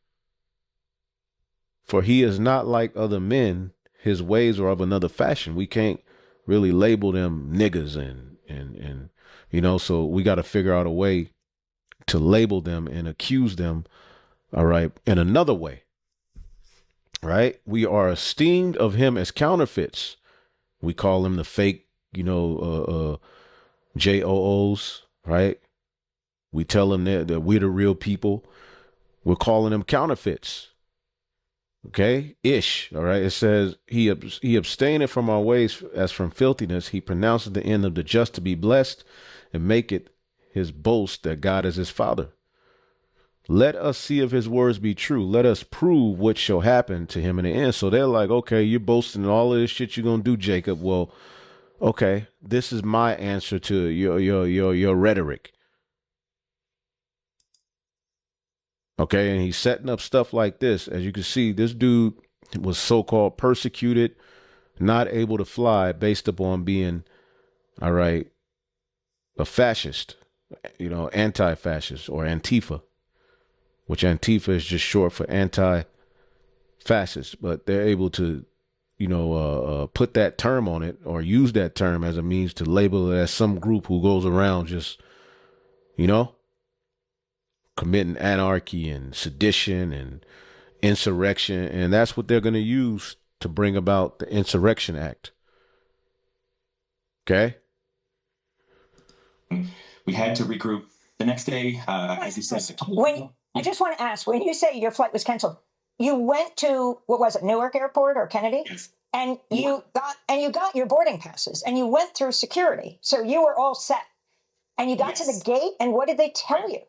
For he is not like other men. His ways are of another fashion. We can't really label them niggas and you know, so we got to figure out a way to label them and accuse them, all right, in another way, right? We are esteemed of him as counterfeits. We call them the fake, you know, JOOs, right? We tell them that we're the real people. We're calling them counterfeits. Okay, ish. All right. It says he abstaineth from our ways as from filthiness. He pronounces the end of the just to be blessed, and make it his boast that God is his father. Let us see if his words be true. Let us prove what shall happen to him in the end. So they're like, okay, you're boasting all of this shit you're gonna do, Jacob. Well, okay, this is my answer to your rhetoric. Okay, and he's setting up stuff like this. As you can see, this dude was so-called persecuted, not able to fly based upon being, all right, a fascist, you know, anti-fascist or Antifa, which Antifa is just short for anti-fascist. But they're able to, you know, put that term on it or use that term as a means to label it as some group who goes around just, you know, committing anarchy and sedition and insurrection. And that's what they're going to use to bring about the Insurrection Act. Okay. We had to regroup the next day, as you said. I just want to ask, when you say your flight was canceled, you went to, what was it, Newark Airport or Kennedy? Yes. And you got your boarding passes and you went through security. So you were all set. And you got to the gate, and what did they tell you?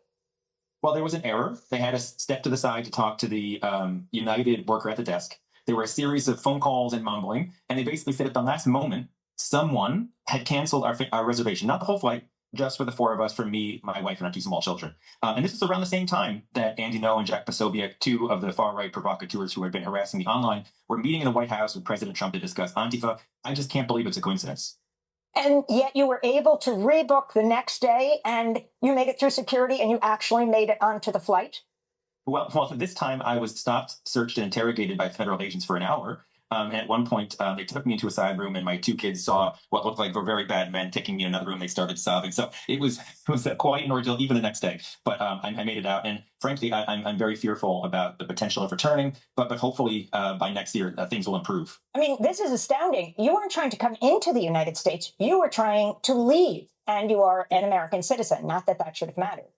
Well, there was an error. They had us step to the side to talk to the United worker at the desk. There were a series of phone calls and mumbling, and they basically said at the last moment, someone had canceled our reservation, not the whole flight, just for the four of us, for me, my wife, and our two small children. And this is around the same time that Andy Ngo and Jack Posobiec, two of the far-right provocateurs who had been harassing me online, were meeting in the White House with President Trump to discuss Antifa. I just can't believe it's a coincidence. And yet you were able to rebook the next day, and you made it through security, and you actually made it onto the flight? Well, this time I was stopped, searched, and interrogated by federal agents for an hour. And at one point, they took me into a side room, and my two kids saw what looked like very bad men taking me in another room. They started sobbing. So it was quite an ordeal, even the next day. But I made it out. And frankly, I'm very fearful about the potential of returning. But hopefully by next year, things will improve. I mean, this is astounding. You weren't trying to come into the United States. You were trying to leave. And you are an American citizen. Not that that should have mattered.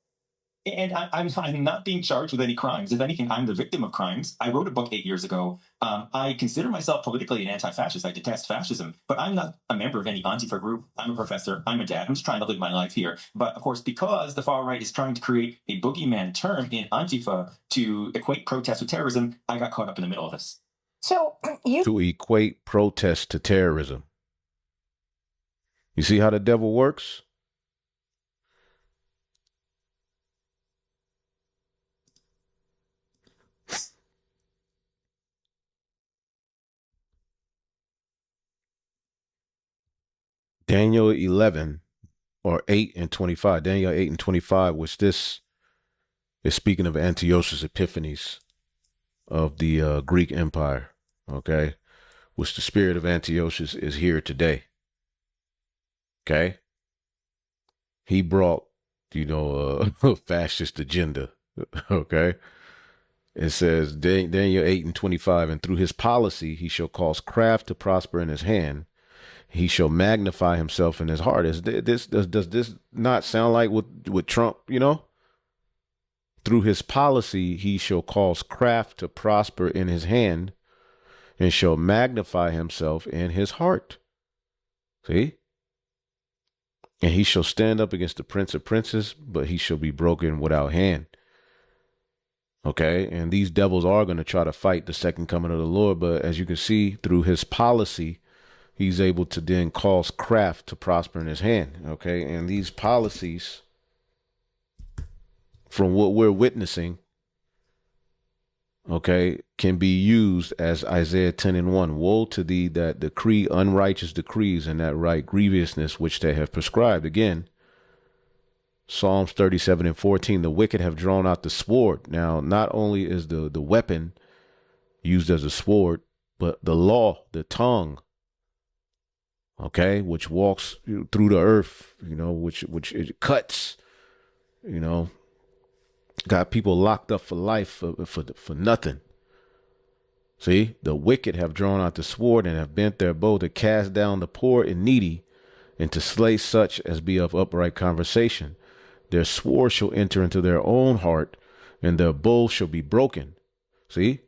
And I'm not being charged with any crimes. If anything, I'm the victim of crimes. I wrote a book 8 years ago. I consider myself politically an anti-fascist. I detest fascism, but I'm not a member of any Antifa group. I'm a professor. I'm a dad. I'm just trying to live my life here. But of course, because the far right is trying to create a boogeyman term in Antifa to equate protest with terrorism, I got caught up in the middle of this. So to equate protest to terrorism. You see how the devil works? Daniel 11 or 8 and 25. Daniel 8 and 25, which this is speaking of Antiochus Epiphanes. of the Greek Empire, okay, which the spirit of Antiochus is here today. Okay, he brought, a fascist agenda. Okay, it says Daniel 8:25, and through his policy he shall cause craft to prosper in his hand. He shall magnify himself in his heart. Does this not sound like what Trump, Through his policy, he shall cause craft to prosper in his hand and shall magnify himself in his heart. See? And he shall stand up against the prince of princes, but he shall be broken without hand. Okay? And these devils are going to try to fight the second coming of the Lord. But as you can see, through his policy, he's able to then cause craft to prosper in his hand. Okay? And these policies, from what we're witnessing, okay, can be used as Isaiah 10:1. Woe to thee that decree unrighteous decrees and that write grievousness which they have prescribed. Again, Psalms 37:14. The wicked have drawn out the sword. Now, not only is the weapon used as a sword, but the law, the tongue, okay, which walks through the earth, which it cuts, got people locked up for life for nothing. See, the wicked have drawn out the sword and have bent their bow to cast down the poor and needy and to slay such as be of upright conversation. Their sword shall enter into their own heart and their bow shall be broken. See,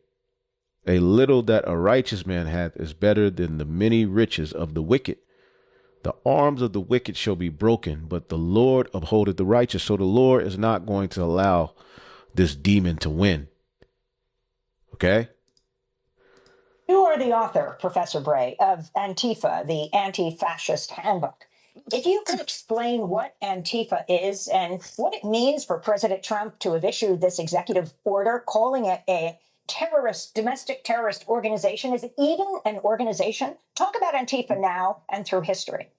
a little that a righteous man hath is better than the many riches of the wicked. The arms of the wicked shall be broken, but the Lord upholdeth the righteous. So the Lord is not going to allow this demon to win. Okay? You are the author, Professor Bray, of Antifa, the anti-fascist handbook. If you could explain what Antifa is and what it means for President Trump to have issued this executive order calling it a domestic terrorist organization. Is it even an organization? Talk about Antifa now and through history.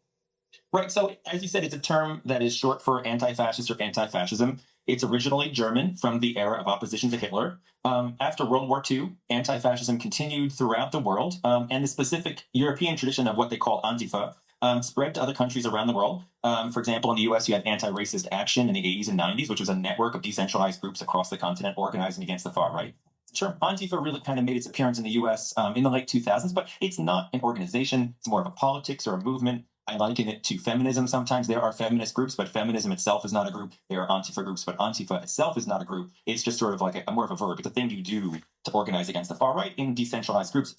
Right. So, as you said, it's a term that is short for anti-fascist or anti-fascism. It's originally German from the era of opposition to Hitler. After World War II, anti-fascism continued throughout the world, and the specific European tradition of what they call Antifa spread to other countries around the world. For example, in the U.S., you had anti-racist action in the 80s and 90s, which was a network of decentralized groups across the continent organizing against the far right. Sure, Antifa really kind of made its appearance in the U.S. In the late 2000s, but it's not an organization. It's more of a politics or a movement. I liken it to feminism sometimes. There are feminist groups, but feminism itself is not a group. There are Antifa groups, but Antifa itself is not a group. It's just sort of like a more of a verb. It's a thing you do to organize against the far right in decentralized groups.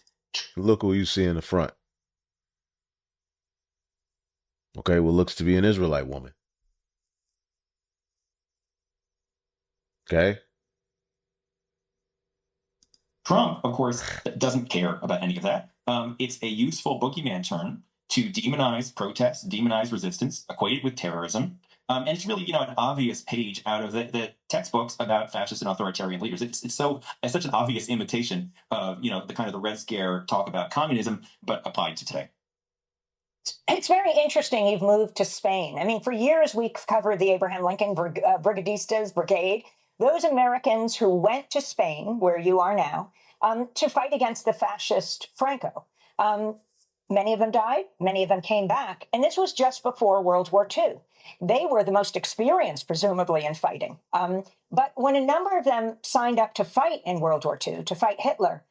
Look who you see in the front. Okay, what looks to be an Israelite woman. Okay. Trump, of course, doesn't care about any of that. It's a useful boogeyman term to demonize protests, demonize resistance, equate it with terrorism. And it's really, an obvious page out of the textbooks about fascist and authoritarian leaders. It's such an obvious imitation of, the kind of the Red Scare talk about communism, but applied to today. It's very interesting you've moved to Spain. I mean, for years we've covered the Abraham Lincoln Brigadistas Brigade, those Americans who went to Spain, where you are now, to fight against the fascist Franco. Many of them died, many of them came back, and this was just before World War II. They were the most experienced, presumably, in fighting. But when a number of them signed up to fight in World War II, to fight Hitler,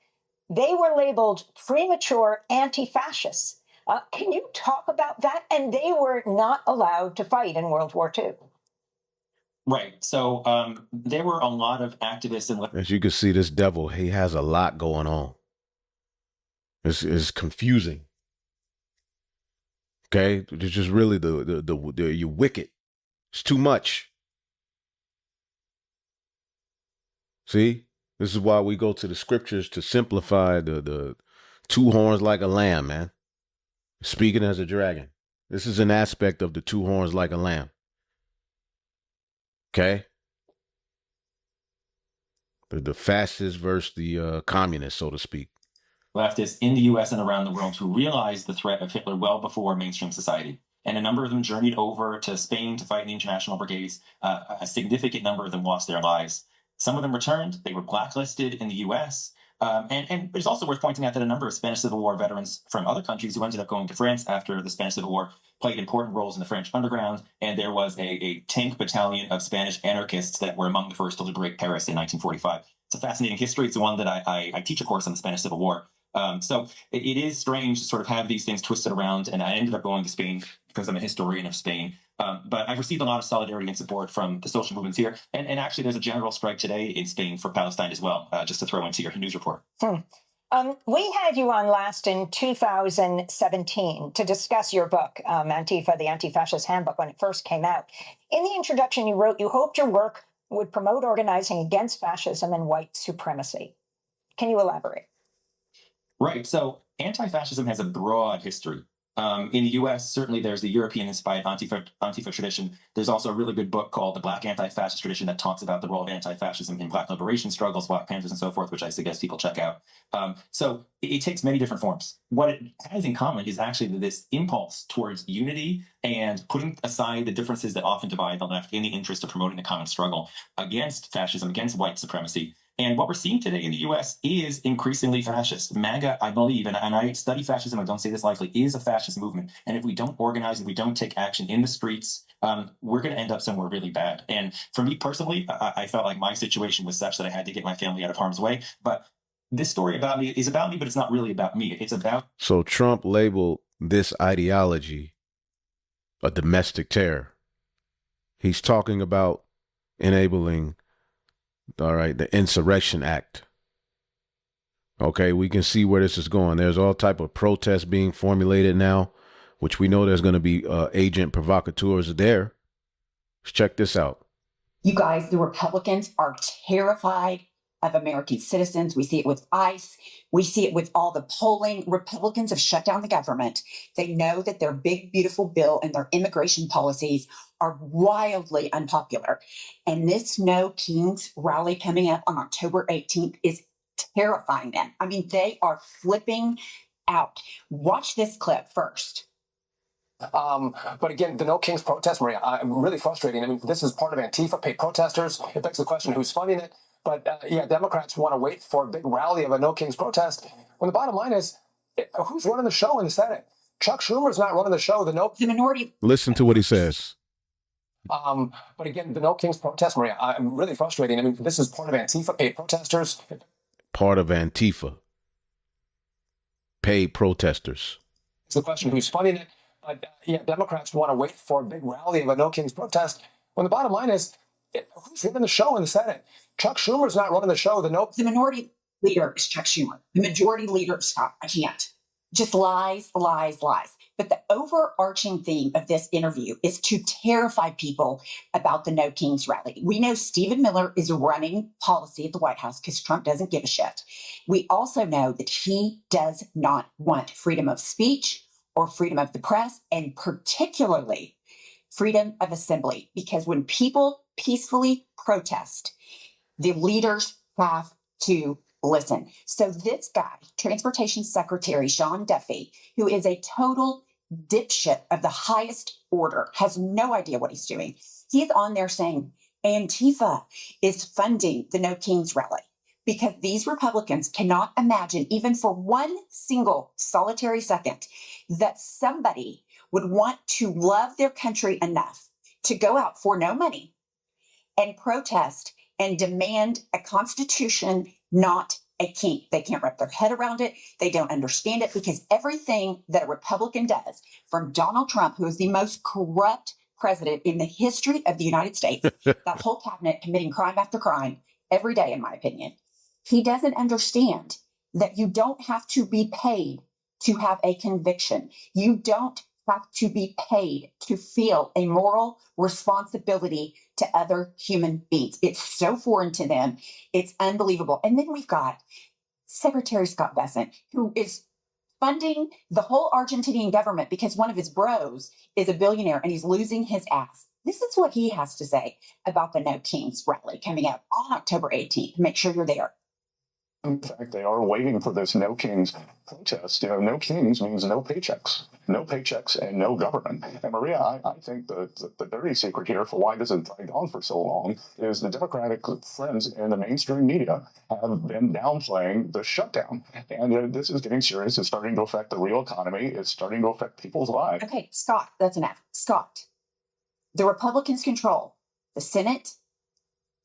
they were labeled premature anti-fascists. Can you talk about that? And they were not allowed to fight in World War II. Right. So there were a lot of activists. As you can see, this devil, he has a lot going on. It's confusing. Okay, it's just really you're wicked. It's too much. See, this is why we go to the scriptures to simplify the two horns like a lamb, man. Speaking as a dragon. This is an aspect of the two horns like a lamb. Okay, the fascist versus the communist, so to speak. Leftists in the U.S. and around the world who realized the threat of Hitler well before mainstream society. And a number of them journeyed over to Spain to fight in the international brigades. A significant number of them lost their lives. Some of them returned. They were blacklisted in the U.S. And it's also worth pointing out that a number of Spanish Civil War veterans from other countries who ended up going to France after the Spanish Civil War played important roles in the French underground. And there was a tank battalion of Spanish anarchists that were among the first to liberate Paris in 1945. It's a fascinating history. It's one that I teach a course on the Spanish Civil War. So it is strange to sort of have these things twisted around. And I ended up going to Spain because I'm a historian of Spain. But I've received a lot of solidarity and support from the social movements here. And actually, there's a general strike today in Spain for Palestine as well, just to throw into your news report. We had you on last in 2017 to discuss your book, Antifa, the Anti-Fascist Handbook, when it first came out. In the introduction, you wrote you hoped your work would promote organizing against fascism and white supremacy. Can you elaborate? Right. So anti-fascism has a broad history. In the U.S., certainly there's the European-inspired Antifa tradition. There's also a really good book called The Black Anti-Fascist Tradition that talks about the role of anti-fascism in Black liberation struggles, Black Panthers, and so forth, which I suggest people check out. So it takes many different forms. What it has in common is actually this impulse towards unity and putting aside the differences that often divide the left in the interest of promoting the common struggle against fascism, against white supremacy. And what we're seeing today in the U.S. is increasingly fascist. MAGA, I believe, and I study fascism, I don't say this lightly, is a fascist movement. And if we don't organize, if we don't take action in the streets, we're going to end up somewhere really bad. And for me personally, I felt like my situation was such that I had to get my family out of harm's way. But this story about me is about me, but it's not really about me. It's about... So Trump labeled this ideology a domestic terror. He's talking about enabling, all right, the Insurrection Act. Okay, we can see where this is going. There's all type of protests being formulated now, which we know there's going to be agent provocateurs there. Let's check this out. You guys, the Republicans are terrified of American citizens. We see it with ICE. We see it with all the polling. Republicans have shut down the government. They know that their big, beautiful bill and their immigration policies are wildly unpopular. And this No Kings rally coming up on October 18th is terrifying them. I mean, they are flipping out. Watch this clip first. But again, the No Kings protest, Maria, I'm really frustrating. I mean, this is part of Antifa, paid protesters. It begs the question, who's funding it? But yeah, Democrats want to wait for a big rally of a No Kings protest. When the bottom line is, who's running the show in the Senate? Chuck Schumer's not running the show. The minority. Listen to what he says. But again, the No Kings protest, Maria, I'm really frustrating. I mean, this is part of Antifa, paid protesters. Part of Antifa, paid protesters. It's the question, who's funding it? But yeah, Democrats want to wait for a big rally of a No Kings protest. When the bottom line is, who's running the show in the Senate? Chuck Schumer's not running the show. The minority leader is Chuck Schumer. The majority leader, stop, I can't. Just lies, lies, lies. But the overarching theme of this interview is to terrify people about the No Kings rally. We know Stephen Miller is running policy at the White House because Trump doesn't give a shit. We also know that he does not want freedom of speech or freedom of the press, and particularly freedom of assembly. Because when people peacefully protest, the leaders have to listen. So this guy, Transportation Secretary Sean Duffy, who is a total dipshit of the highest order, has no idea what he's doing. He's on there saying Antifa is funding the No Kings rally because these Republicans cannot imagine, even for one single solitary second, that somebody would want to love their country enough to go out for no money and protest and demand a constitution, not a king. They can't wrap their head around it. They don't understand it because everything that a Republican does, from Donald Trump, who is the most corrupt president in the history of the United States, that whole cabinet committing crime after crime every day, in my opinion, he doesn't understand that you don't have to be paid to have a conviction. You don't have to be paid to feel a moral responsibility to other human beings. It's so foreign to them. It's unbelievable. And then we've got Secretary Scott Bessent, who is funding the whole Argentinian government because one of his bros is a billionaire and he's losing his ass. This is what he has to say about the No Kings rally coming up on October 18th. Make sure you're there. In fact, they are waiting for this No Kings protest. You know, no kings means no paychecks. No paychecks and no government. And Maria, I think the dirty secret here for why this has dragged on for so long is the Democratic friends in the mainstream media have been downplaying the shutdown. And this is getting serious. It's starting to affect the real economy. It's starting to affect people's lives. Okay, Scott, that's enough. Scott, the Republicans control the Senate,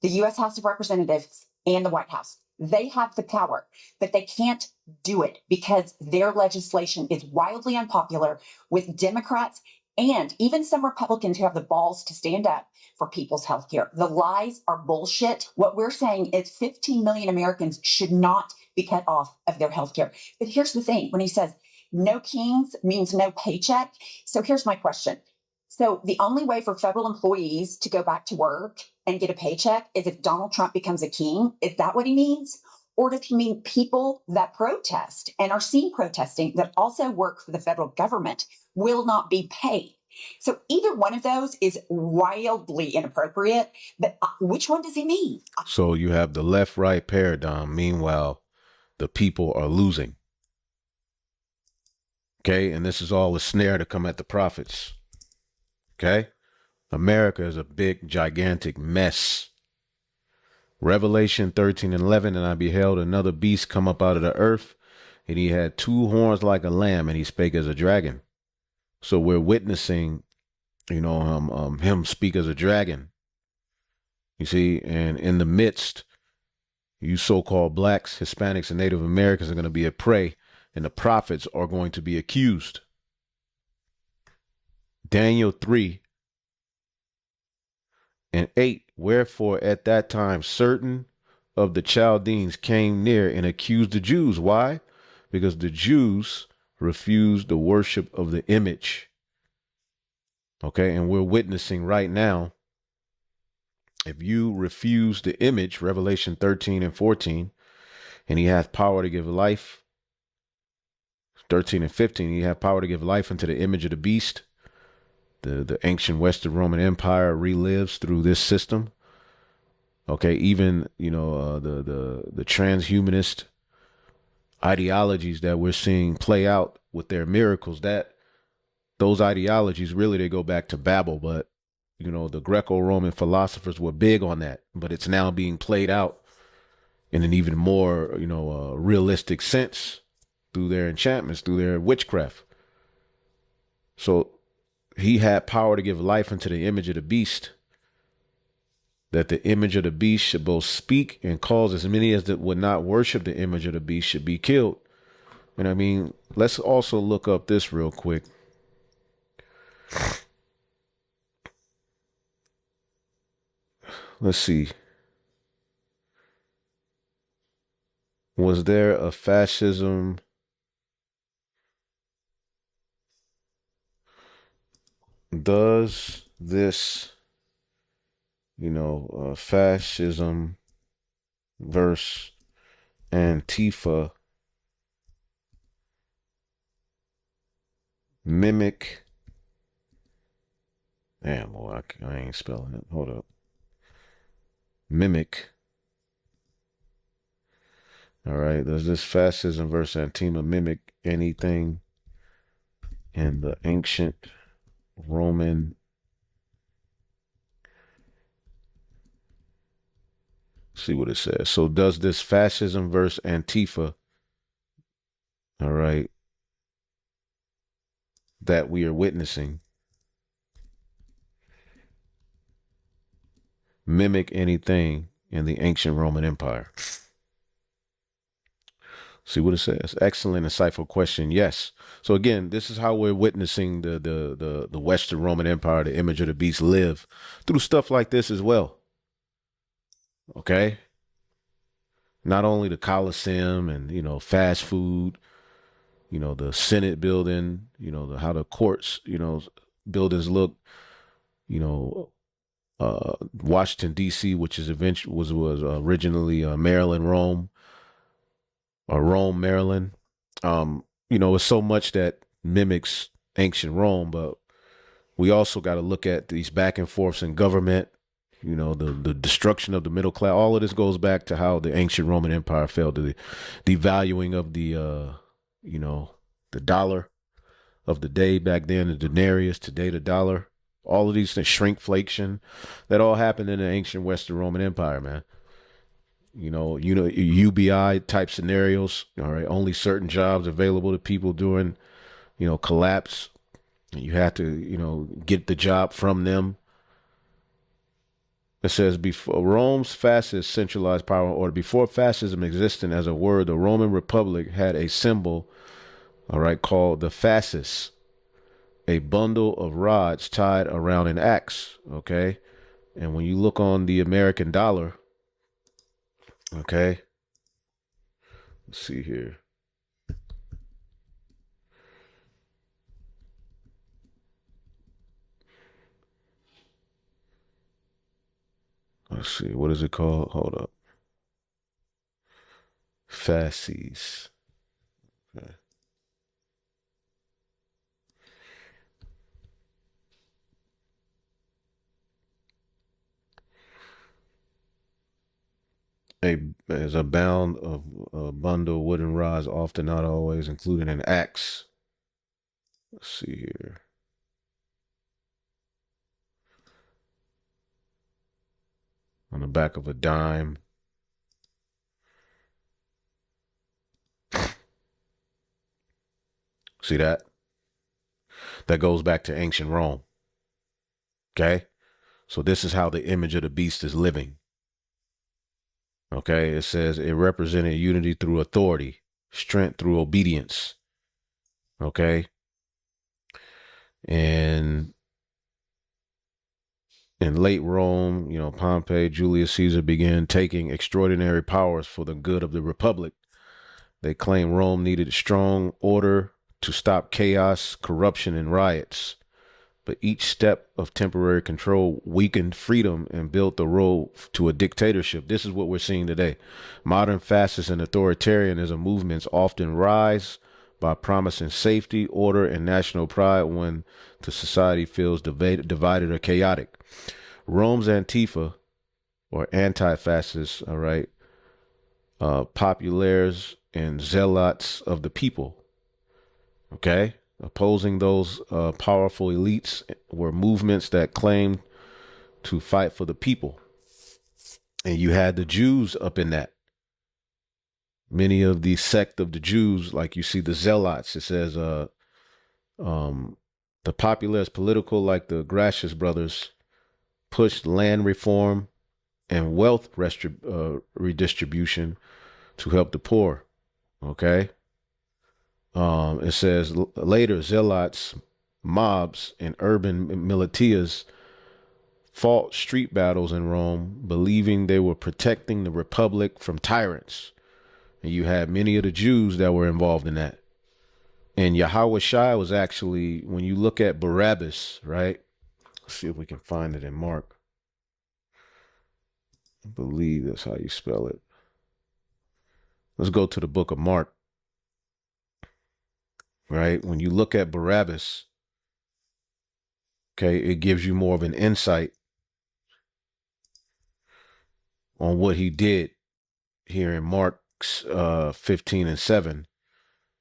the U.S. House of Representatives, and the White House. They have the power, but they can't do it because their legislation is wildly unpopular with Democrats and even some Republicans who have the balls to stand up for people's health care. The lies are bullshit. What we're saying is 15 million Americans should not be cut off of their health care. But here's the thing, when he says no kings means no paycheck. So here's my question. So the only way for federal employees to go back to work and get a paycheck is if Donald Trump becomes a king. Is that what he means? Or does he mean people that protest and are seen protesting that also work for the federal government will not be paid? So either one of those is wildly inappropriate, but which one does he mean? So you have the left-right paradigm. Meanwhile, the people are losing. Okay, and this is all a snare to come at the prophets. Okay, America is a big, gigantic mess. Revelation 13:11, and I beheld another beast come up out of the earth, and he had two horns like a lamb, and he spake as a dragon. So we're witnessing, him speak as a dragon. You see, and in the midst, you so-called blacks, Hispanics, and Native Americans are going to be a prey, and the prophets are going to be accused. Daniel 3:8, wherefore at that time certain of the Chaldeans came near and accused the Jews. Why? Because the Jews refused the worship of the image. Okay, and we're witnessing right now, if you refuse the image, Revelation 13:14, and he hath power to give life, 13:15, he hath power to give life unto the image of the beast. The ancient Western Roman Empire relives through this system. Okay, even the transhumanist ideologies that we're seeing play out with their miracles, that those ideologies really, they go back to Babel, but the Greco-Roman philosophers were big on that, but it's now being played out in an even more realistic sense through their enchantments, through their witchcraft. So he had power to give life unto the image of the beast, that the image of the beast should both speak and cause as many as that would not worship the image of the beast should be killed. And I mean, let's also look up this real quick. Let's see. Was there a fascism? Does this, fascism versus Antifa mimic? Damn, boy, I ain't spelling it. Hold up. Mimic. All right. Does this fascism versus Antifa mimic anything in the ancient Roman? See what it says. So does this fascism versus Antifa, all right, that we are witnessing, mimic anything in the ancient Roman Empire? See what it says. Excellent, insightful question. Yes. So again, this is how we're witnessing the Western Roman Empire, the image of the beast, live through stuff like this as well. Okay. Not only the Colosseum and, fast food, the Senate building, how the courts, buildings look, Washington, D.C., which is was originally Maryland, Rome, or Rome, Maryland. It's so much that mimics ancient Rome, but we also got to look at these back and forths in government, you know, the destruction of the middle class. All of this goes back to how the ancient Roman Empire fell, to the devaluing of the, you know, the dollar of the day back then, the denarius, today the dollar. All of these things, shrinkflation, that all happened in the ancient Western Roman Empire, man. You know, UBI type scenarios. All right, only certain jobs available to people during, you know, collapse. You had to, you know, get the job from them. It says before Rome's fascist centralized power order, before fascism existed as a word, the Roman Republic had a symbol, all right, called the fascis, a bundle of rods tied around an axe. Okay. And when you look on the American dollar, okay, let's see here. Let's see. What is it called? Hold up. Fasces. Okay. As a bound of a bundle of wooden rods, often not always, including an axe. Let's see here. On the back of a dime. See that? That goes back to ancient Rome. Okay? So this is how the image of the beast is living. Okay? It says it represented unity through authority, strength through obedience. Okay? And in late Rome, you know, Pompey, Julius Caesar began taking extraordinary powers for the good of the Republic. They claimed Rome needed strong order to stop chaos, corruption, and riots. But each step of temporary control weakened freedom and built the road to a dictatorship. This is what we're seeing today. Modern fascist and authoritarianism movements often rise by promising safety, order, and national pride when the society feels divided or chaotic. Rome's Antifa, or anti-fascists, all right, populares and zealots of the people, okay? Opposing those powerful elites were movements that claimed to fight for the people. And you had the Jews up in that. Many of the sect of the Jews, like you see the zealots, it says the populares political, like the Gracious brothers, pushed land reform and wealth redistribution to help the poor. Okay. It says later zealots, mobs, and urban militias fought street battles in Rome, believing they were protecting the Republic from tyrants. And you had many of the Jews that were involved in that. And Yahweh Shai was actually, when you look at Barabbas, right? Let's see if we can find it in Mark. I believe that's how you spell it. Let's go to the book of Mark. Right? When you look at Barabbas, okay, it gives you more of an insight on what he did here in Mark 15 and 7.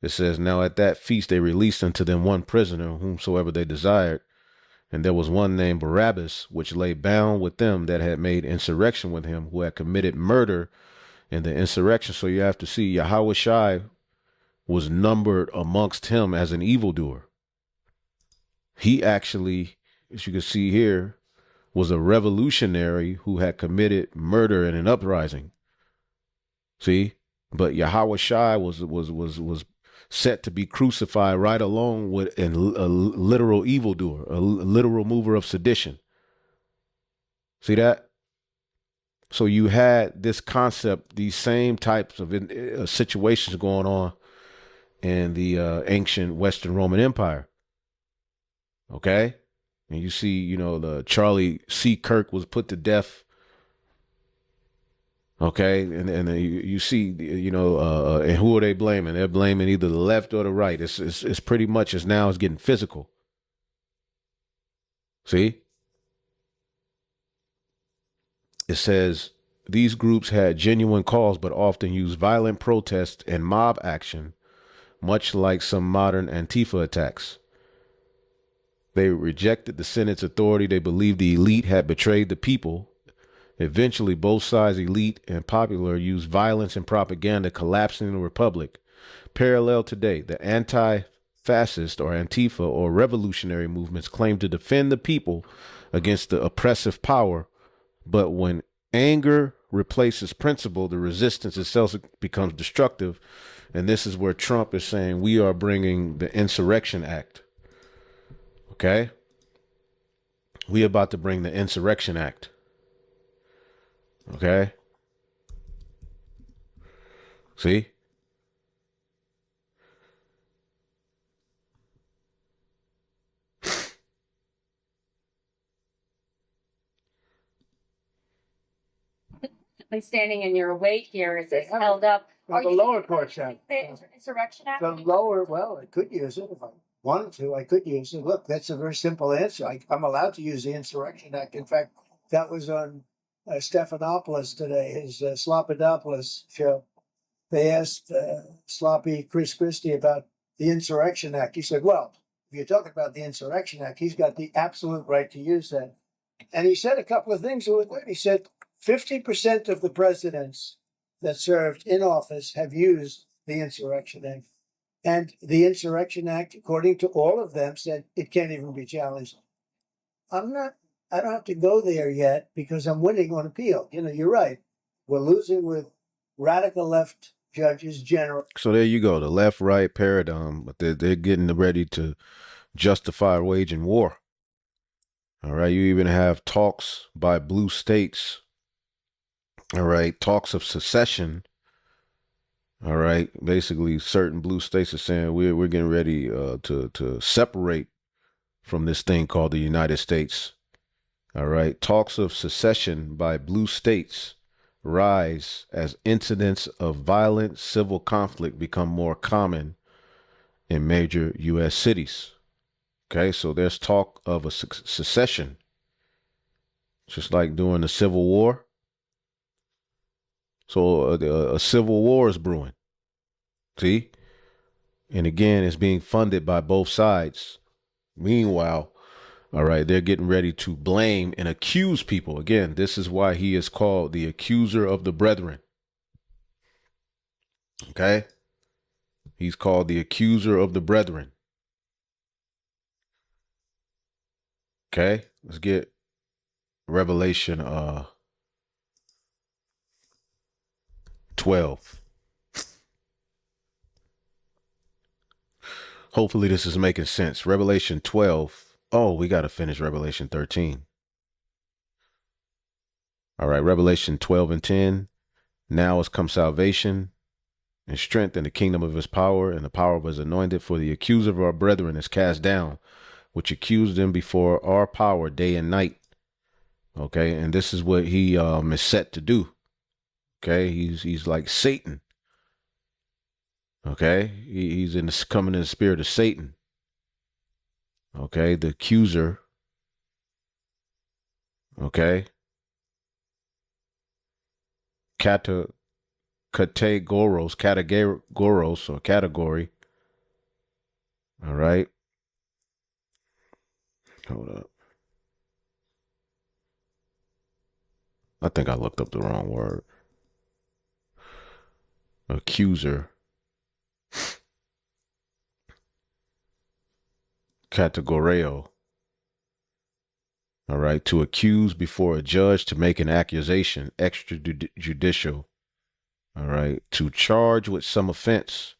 It says, now at that feast they released unto them one prisoner, whomsoever they desired. And there was one named Barabbas, which lay bound with them that had made insurrection with him, who had committed murder in the insurrection. So you have to see Yahweh Shai was numbered amongst him as an evildoer. He actually, as you can see here, was a revolutionary who had committed murder in an uprising. See? But Yahweh Shai was set to be crucified right along with a literal evildoer, a literal mover of sedition. See that? So you had this concept, these same types of situations going on in the ancient Western Roman Empire. Okay? And you see, you know, the Charlie C. Kirk was put to death. Okay? And you see, you know, and who are they blaming? They're blaming either the left or the right. It's pretty much as now it's getting physical. See? It says these groups had genuine cause, but often used violent protest and mob action, much like some modern Antifa attacks. They rejected the Senate's authority. They believed the elite had betrayed the people. Eventually, both sides, elite and popular, used violence and propaganda, collapsing the republic. Parallel today, the anti-fascist or Antifa or revolutionary movements claim to defend the people against the oppressive power, but when anger replaces principle, the resistance itself becomes destructive. And this is where Trump is saying we are bringing the Insurrection Act. Okay? We about to bring the Insurrection Act. Okay? See? Standing in your weight here is it held up? Well, the lower court said. The Insurrection Act? The lower, well, I could use it if I wanted to. I could use it. Look, that's a very simple answer. I'm allowed to use the Insurrection Act. In fact, that was on Stephanopoulos today, his Sloppodopoulos show. They asked Sloppy Chris Christie about the Insurrection Act. He said, well, if you're talking about the Insurrection Act, he's got the absolute right to use that. And he said a couple of things that were good. He said 50% of the presidents that served in office have used the Insurrection Act. And the Insurrection Act, according to all of them, said it can't even be challenged. I don't have to go there yet because I'm winning on appeal. You know, you're right. We're losing with radical left judges generally. So there you go, the left-right paradigm, but they're getting ready to justify waging war. All right, you even have talks by blue states. All right, talks of secession. All right, basically, certain blue states are saying we're getting ready to separate from this thing called the United States. All right, talks of secession by blue states rise as incidents of violent civil conflict become more common in major U.S. cities. Okay, so there's talk of a secession, just like during the Civil War. So a civil war is brewing. See? And again, it's being funded by both sides. Meanwhile, all right, they're getting ready to blame and accuse people. Again, this is why he is called the accuser of the brethren. Okay? He's called the accuser of the brethren. Okay? Let's get Revelation 12. Hopefully this is making sense. Revelation 12. Oh, we got to finish Revelation 13. All right, Revelation 12 and 10. Now has come salvation and strength in the kingdom of his power and the power of his anointed. For the accuser of our brethren is cast down, which accused them before our power day and night. Okay, and this is what he is set to do. Okay, he's like Satan. Okay, he's coming in the spirit of Satan. Okay, the accuser. Okay. Categoros or category. All right. Hold up. I think I looked up the wrong word. Accuser. Categoreo. All right. To accuse before a judge, to make an accusation, extrajudicial. All right. To charge with some offense.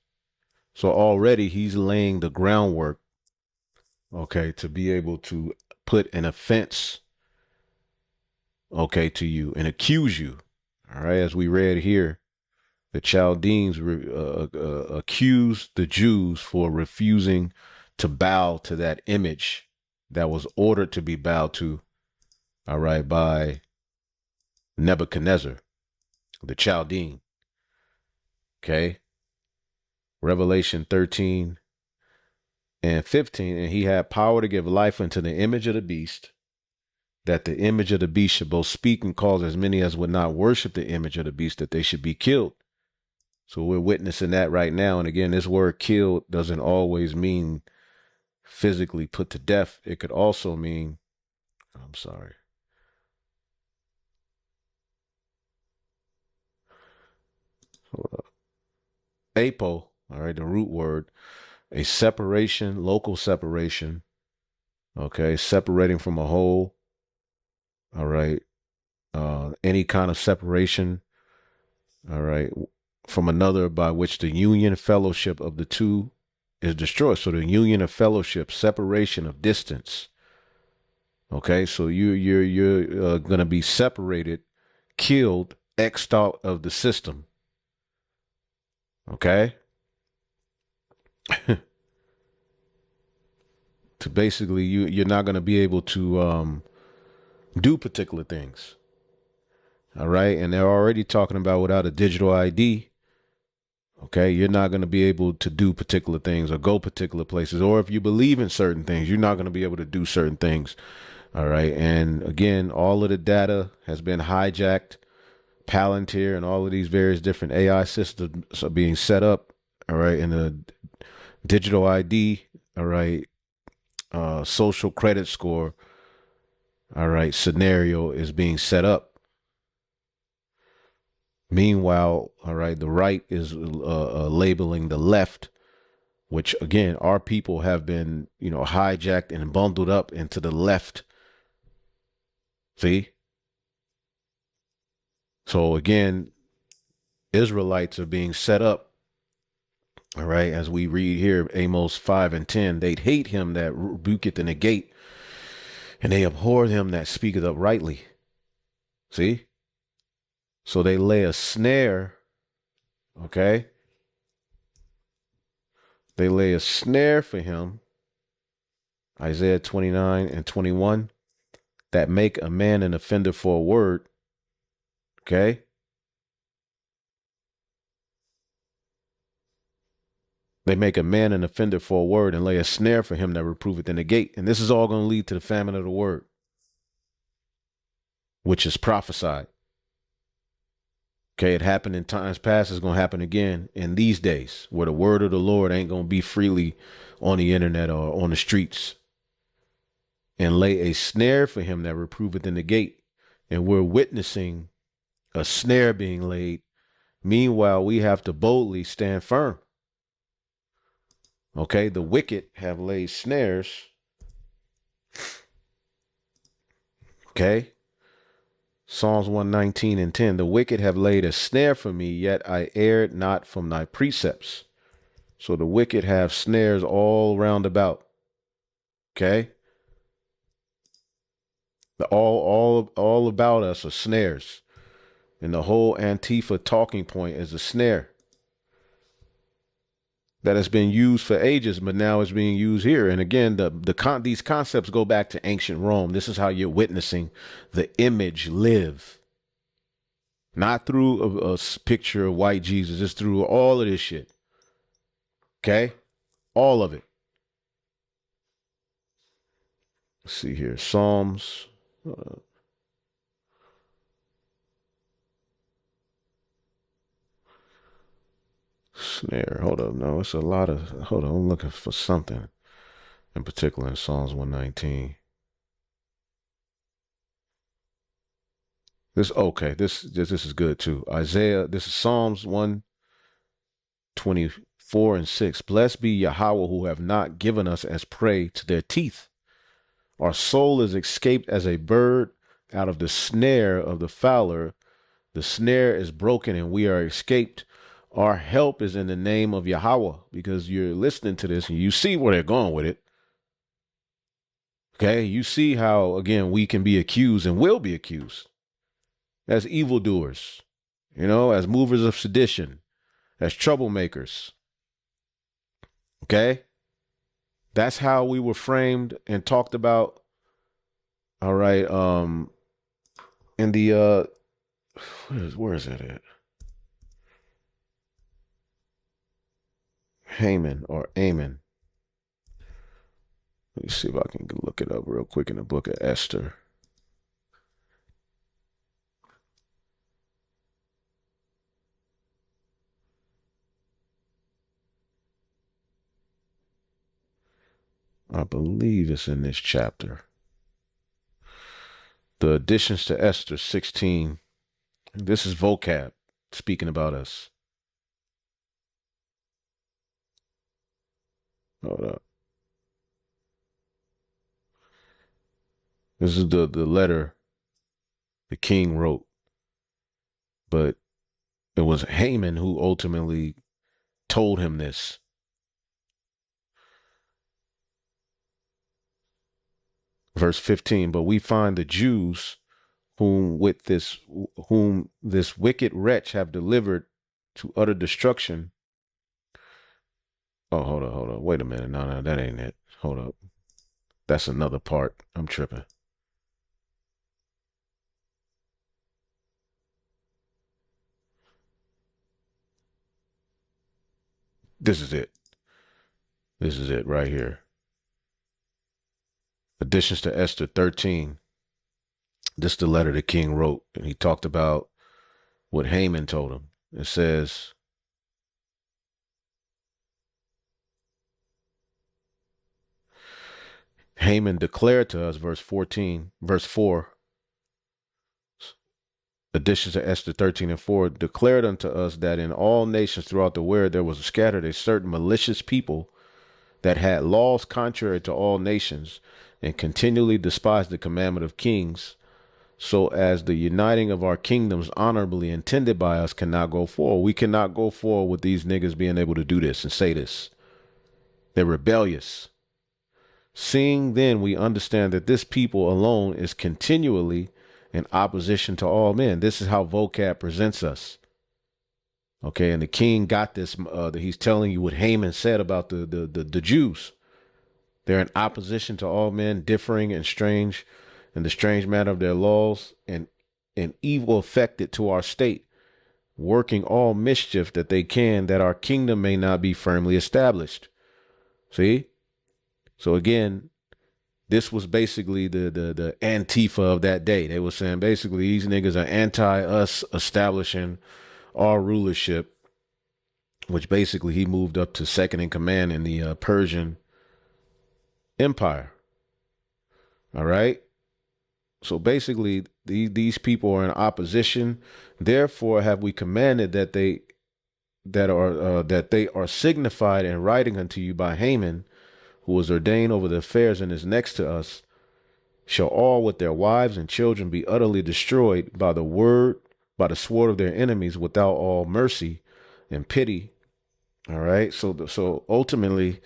So already he's laying the groundwork, okay, to be able to put an offense, okay, to you and accuse you. All right. As we read here, the Chaldeans accused the Jews for refusing to bow to that image that was ordered to be bowed to, all right, by Nebuchadnezzar, the Chaldean. Okay. Revelation 13 and 15. And he had power to give life unto the image of the beast that the image of the beast should both speak and cause as many as would not worship the image of the beast that they should be killed. So we're witnessing that right now. And again, this word killed doesn't always mean physically put to death. It could also mean, I'm sorry. Hold up. Apo, all right, the root word, a separation, local separation, okay, separating from a whole, all right, any kind of separation, all right, from another by which the union fellowship of the two is destroyed. So the union of fellowship, separation of distance. Okay, so you're gonna be separated, killed, xed out of the system. Okay. To basically you're not gonna be able to do particular things. All right, and they're already talking about without a digital ID. Okay, you're not going to be able to do particular things or go particular places, or if you believe in certain things, you're not going to be able to do certain things. All right, and again, all of the data has been hijacked. Palantir and all of these various different AI systems are being set up. All right, and the digital ID. All right, social credit score. All right, scenario is being set up. Meanwhile, all right, the right is labeling the left, which again, our people have been, hijacked and bundled up into the left. See? So again, Israelites are being set up. All right, as we read here, Amos 5 and 10, they'd hate him that rebuketh and negate, and they abhor him that speaketh uprightly. See? So they lay a snare, okay? They lay a snare for him, Isaiah 29 and 21, that make a man an offender for a word, okay? They make a man an offender for a word and lay a snare for him that reproveth in the gate. And this is all going to lead to the famine of the word, which is prophesied. Okay, it happened in times past. It's going to happen again in these days where the word of the Lord ain't going to be freely on the internet or on the streets. And lay a snare for him that reproveth in the gate. And we're witnessing a snare being laid. Meanwhile, we have to boldly stand firm. Okay, the wicked have laid snares. Okay. Psalms 119 and 10, the wicked have laid a snare for me, yet I erred not from thy precepts. So the wicked have snares all round about. Okay. All about us are snares. And the whole Antifa talking point is a snare that has been used for ages, but now it's being used here. And again, these concepts go back to ancient Rome. This is how you're witnessing the image live. Not through a picture of white Jesus. It's through all of this shit. Okay? All of it. Let's see here. Psalms. Snare. Hold up. No, it's a lot of. Hold on. I'm looking for something in particular in Psalms 119. This is good too. Isaiah. This is Psalms 124 and 6. Blessed be Yahweh, who have not given us as prey to their teeth. Our soul is escaped as a bird out of the snare of the fowler. The snare is broken and we are escaped. Our help is in the name of Yahweh, because you're listening to this and you see where they're going with it. Okay, you see how, again, we can be accused and will be accused as evildoers, as movers of sedition, as troublemakers. Okay, that's how we were framed and talked about. All right, in the where is it at? Haman or Amen. Let me see if I can look it up real quick in the book of Esther. believe it's in this chapter. The additions to Esther 16. This is vocab speaking about us. Hold up. This is the letter the king wrote. But it was Haman who ultimately told him this. Verse 15, but we find the Jews whom this wicked wretch have delivered to utter destruction. Oh, hold on. Wait a minute. No, that ain't it. Hold up. That's another part. I'm tripping. This is it. This is it right here. Additions to Esther 13. This is the letter the king wrote, and he talked about what Haman told him. It says, Haman declared to us, verse 4, additions to Esther 13 and 4, declared unto us that in all nations throughout the world there was scattered a certain malicious people that had laws contrary to all nations and continually despised the commandment of kings, so as the uniting of our kingdoms honorably intended by us cannot go forward. We cannot go forward with these niggas being able to do this and say this. They're rebellious. Seeing then we understand that this people alone is continually in opposition to all men. This is how vocab presents us. Okay, and the king got this. He's telling you what Haman said about the Jews. They're in opposition to all men, differing and strange in the strange matter of their laws, and evil affected to our state, working all mischief that they can, that our kingdom may not be firmly established. See? So again, this was basically the Antifa of that day. They were saying basically these niggas are anti-us establishing our rulership, which basically he moved up to second in command in the Persian Empire. All right. So basically these people are in opposition. Therefore have we commanded that they are signified in writing unto you by Haman, who was ordained over the affairs and is next to us, shall all with their wives and children be utterly destroyed by the sword of their enemies, without all mercy and pity. All right. So ultimately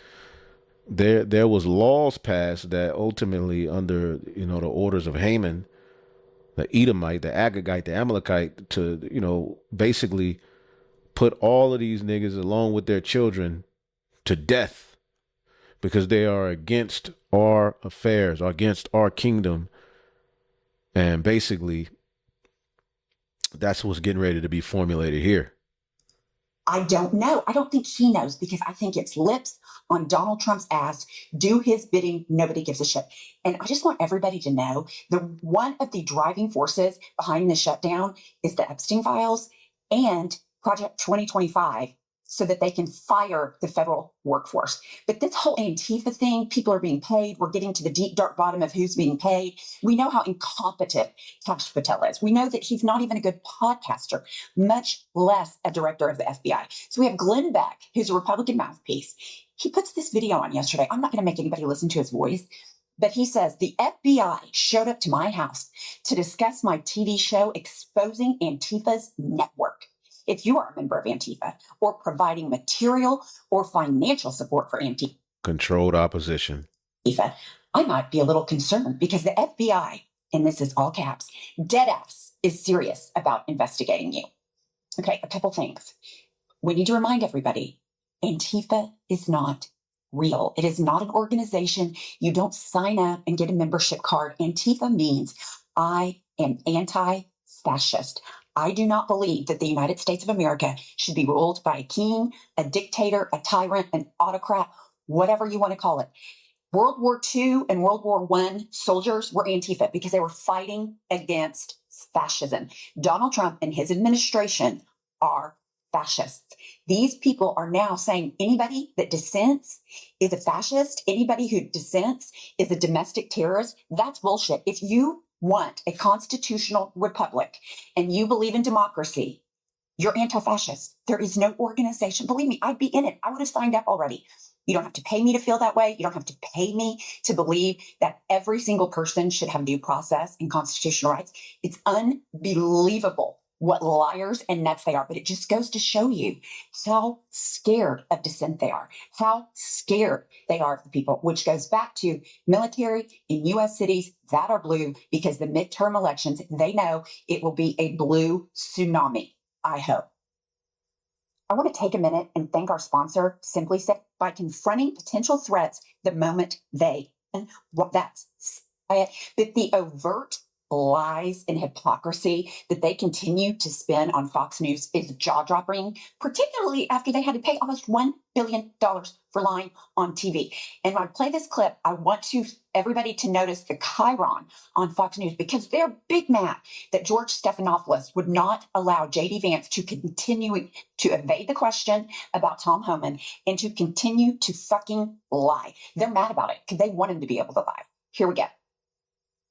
there was laws passed that ultimately under, the orders of Haman, the Edomite, the Agagite, the Amalekite, to, basically put all of these niggas along with their children to death, because they are against our affairs, or against our kingdom. And basically, that's what's getting ready to be formulated here. I don't know. I don't think he knows, because I think it's lips on Donald Trump's ass. Do his bidding. Nobody gives a shit. And I just want everybody to know that one of the driving forces behind the shutdown is the Epstein files and Project 2025, so that they can fire the federal workforce. But this whole Antifa thing, people are being paid. We're getting to the deep, dark bottom of who's being paid. We know how incompetent Tash Patel is. We know that he's not even a good podcaster, much less a director of the FBI. So we have Glenn Beck, who's a Republican mouthpiece. He puts this video on yesterday. I'm not going to make anybody listen to his voice, but he says, the FBI showed up to my house to discuss my TV show exposing Antifa's network. If you are a member of Antifa or providing material or financial support for Antifa, controlled opposition, I might be a little concerned, because the FBI, and this is all caps, deadass, is serious about investigating you. Okay, a couple things. We need to remind everybody, Antifa is not real. It is not an organization. You don't sign up and get a membership card. Antifa means I am anti-fascist. I do not believe that the United States of America should be ruled by a king, a dictator, a tyrant, an autocrat, whatever you want to call it. World War II and World War I soldiers were Antifa because they were fighting against fascism. Donald Trump and his administration are fascists. These people are now saying anybody that dissents is a fascist. Anybody who dissents is a domestic terrorist. That's bullshit. If you want a constitutional republic and you believe in democracy, you're anti-fascist. There is no organization. Believe me, I'd be in it. I would have signed up already. You don't have to pay me to feel that way. You don't have to pay me to believe that every single person should have due process and constitutional rights. It's unbelievable what liars and nuts they are, but it just goes to show you how scared of dissent they are, how scared they are of the people, which goes back to military in U.S. cities that are blue, because the midterm elections, they know it will be a blue tsunami, I hope. I want to take a minute and thank our sponsor, Simply Safe, by confronting potential threats the moment they, and what that's it, but the overt lies and hypocrisy that they continue to spin on Fox News is jaw-dropping, particularly after they had to pay almost $1 billion for lying on TV. And when I play this clip, I want everybody to notice the chyron on Fox News, because they're big mad that George Stephanopoulos would not allow J.D. Vance to continue to evade the question about Tom Homan and to continue to fucking lie. They're mad about it because they want him to be able to lie. Here we go.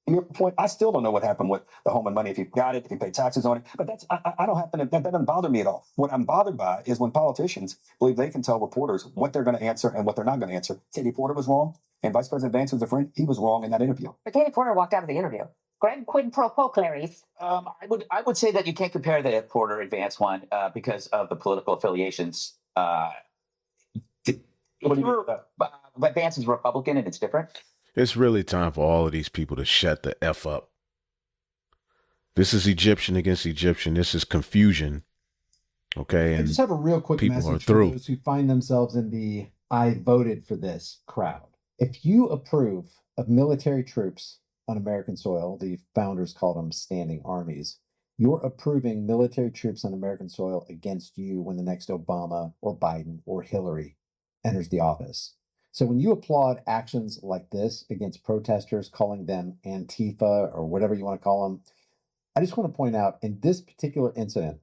Your point, I still don't know what happened with the Homan money, if he got it, if he paid taxes on it, but I don't happen to, that doesn't bother me at all. What I'm bothered by is when politicians believe they can tell reporters what they're going to answer and what they're not going to answer. Katie Porter was wrong, and Vice President Vance was a friend. He was wrong in that interview. But Katie Porter walked out of the interview. Greg, quid pro quo, Clarice. I would say that you can't compare the Porter and Vance one because of the political affiliations. But Vance is Republican and it's different. It's really time for all of these people to shut the F up. This is Egyptian against Egyptian. This is confusion. Okay. And I just have a real quick message for those who find themselves in the "I voted for this" crowd. If you approve of military troops on American soil, the founders called them standing armies, you're approving military troops on American soil against you when the next Obama or Biden or Hillary enters the office. So when you applaud actions like this against protesters, calling them Antifa or whatever you want to call them, I just want to point out in this particular incident,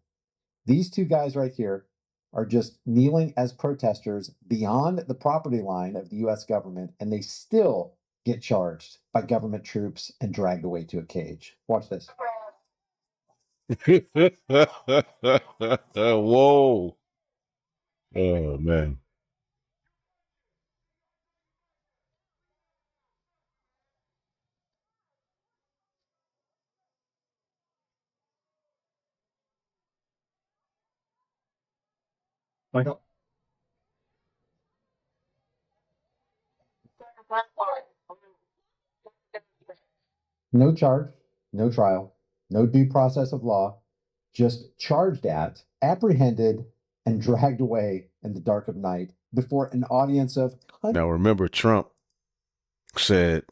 these two guys right here are just kneeling as protesters beyond the property line of the U.S. government, and they still get charged by government troops and dragged away to a cage. Watch this. Whoa. Oh, man. Michael? No charge, no trial, no due process of law, just charged at, apprehended, and dragged away in the dark of night before an audience of hundreds. Now remember, Trump said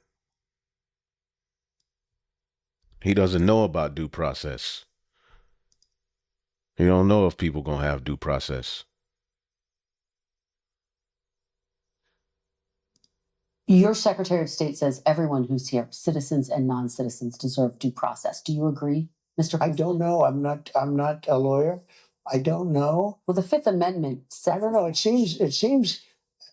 he doesn't know about due process. He don't know if people gonna have due process. Your Secretary of State says everyone who's here, citizens and non-citizens, deserve due process. Do you agree, Mr. President? I don't know. I'm not a lawyer. I don't know. Well, the Fifth Amendment says. I don't know.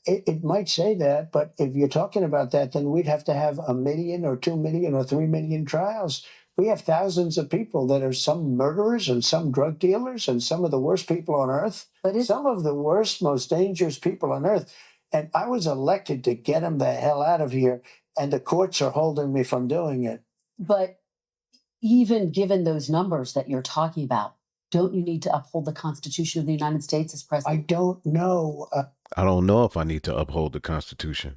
It might say that, but if you're talking about that, then we'd have to have 1 million or 2 million or 3 million trials. We have thousands of people that are some murderers and some drug dealers and some of the worst people on earth. Some of the worst, most dangerous people on earth. And I was elected to get them the hell out of here, and the courts are holding me from doing it. But even given those numbers that you're talking about, don't you need to uphold the Constitution of the United States as president? I don't know. I don't know if I need to uphold the Constitution.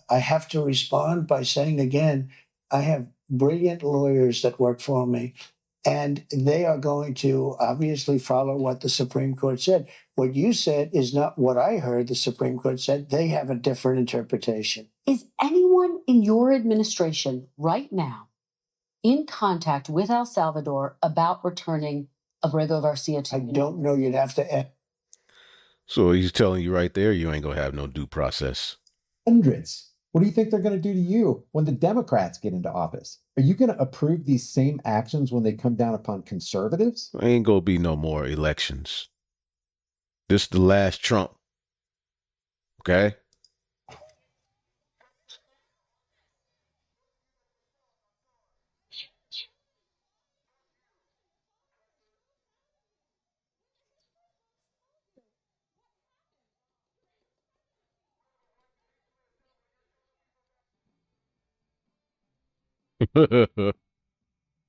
I have to respond by saying again, I have brilliant lawyers that work for me, and they are going to obviously follow what the Supreme Court said. What you said is not what I heard the Supreme Court said. They have a different interpretation. Is anyone in your administration right now in contact with El Salvador about returning Abrego Garcia to? I don't know. You'd have to. So he's telling you right there, you ain't gonna have no due process. Hundreds. What do you think they're going to do to you when the Democrats get into office? Are you going to approve these same actions when they come down upon conservatives? Ain't gonna be no more elections. This is the last Trump. Okay.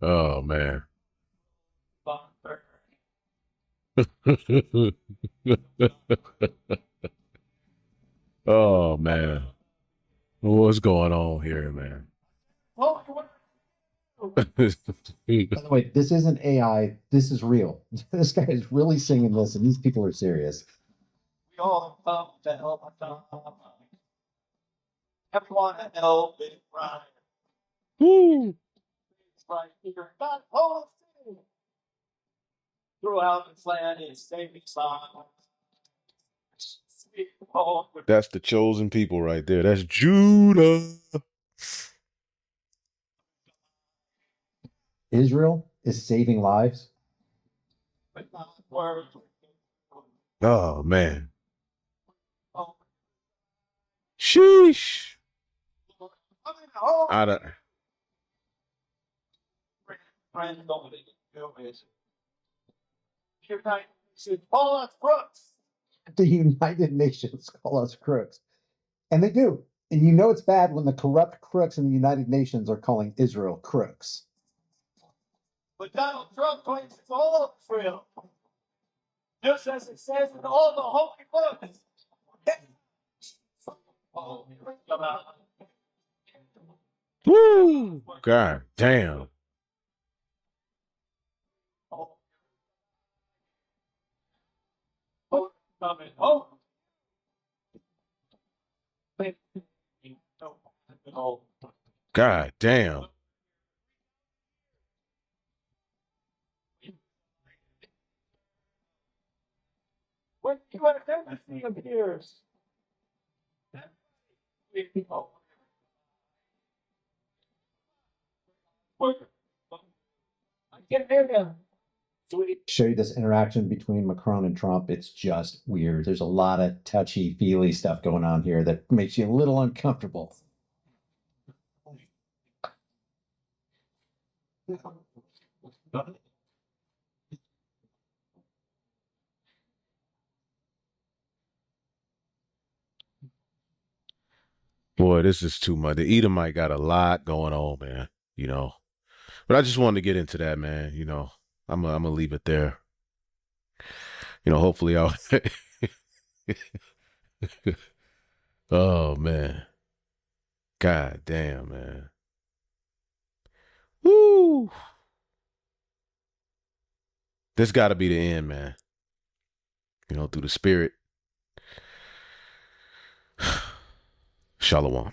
Oh man. Oh man. What's going on here, man? By the way, this isn't AI. This is real. This guy is really singing this, and these people are serious. Everyone help it right. Woo. It's like you're not whole city. Throughout this land is saving song. That's the chosen people right there. That's Judah. Israel is saving lives. Oh man. Sheesh. I don't. The United Nations call us crooks. And they do. And you know it's bad when the corrupt crooks in the United Nations are calling Israel crooks. But Donald Trump claims it's all Israel. Just as it says in all the holy books. Woo. God damn. God damn. What you have never seen appears. I can hear him. Show you this interaction between Macron and Trump. It's just weird. There's a lot of touchy-feely stuff going on here that makes you a little uncomfortable. Boy, this is too much. The Edomite got a lot going on, man. You know. But I just wanted to get into that, man. You know, I'm gonna leave it there. You know, hopefully I'll Oh man. God damn, man. Woo. This gotta be the end, man. You know, through the spirit. Shalom.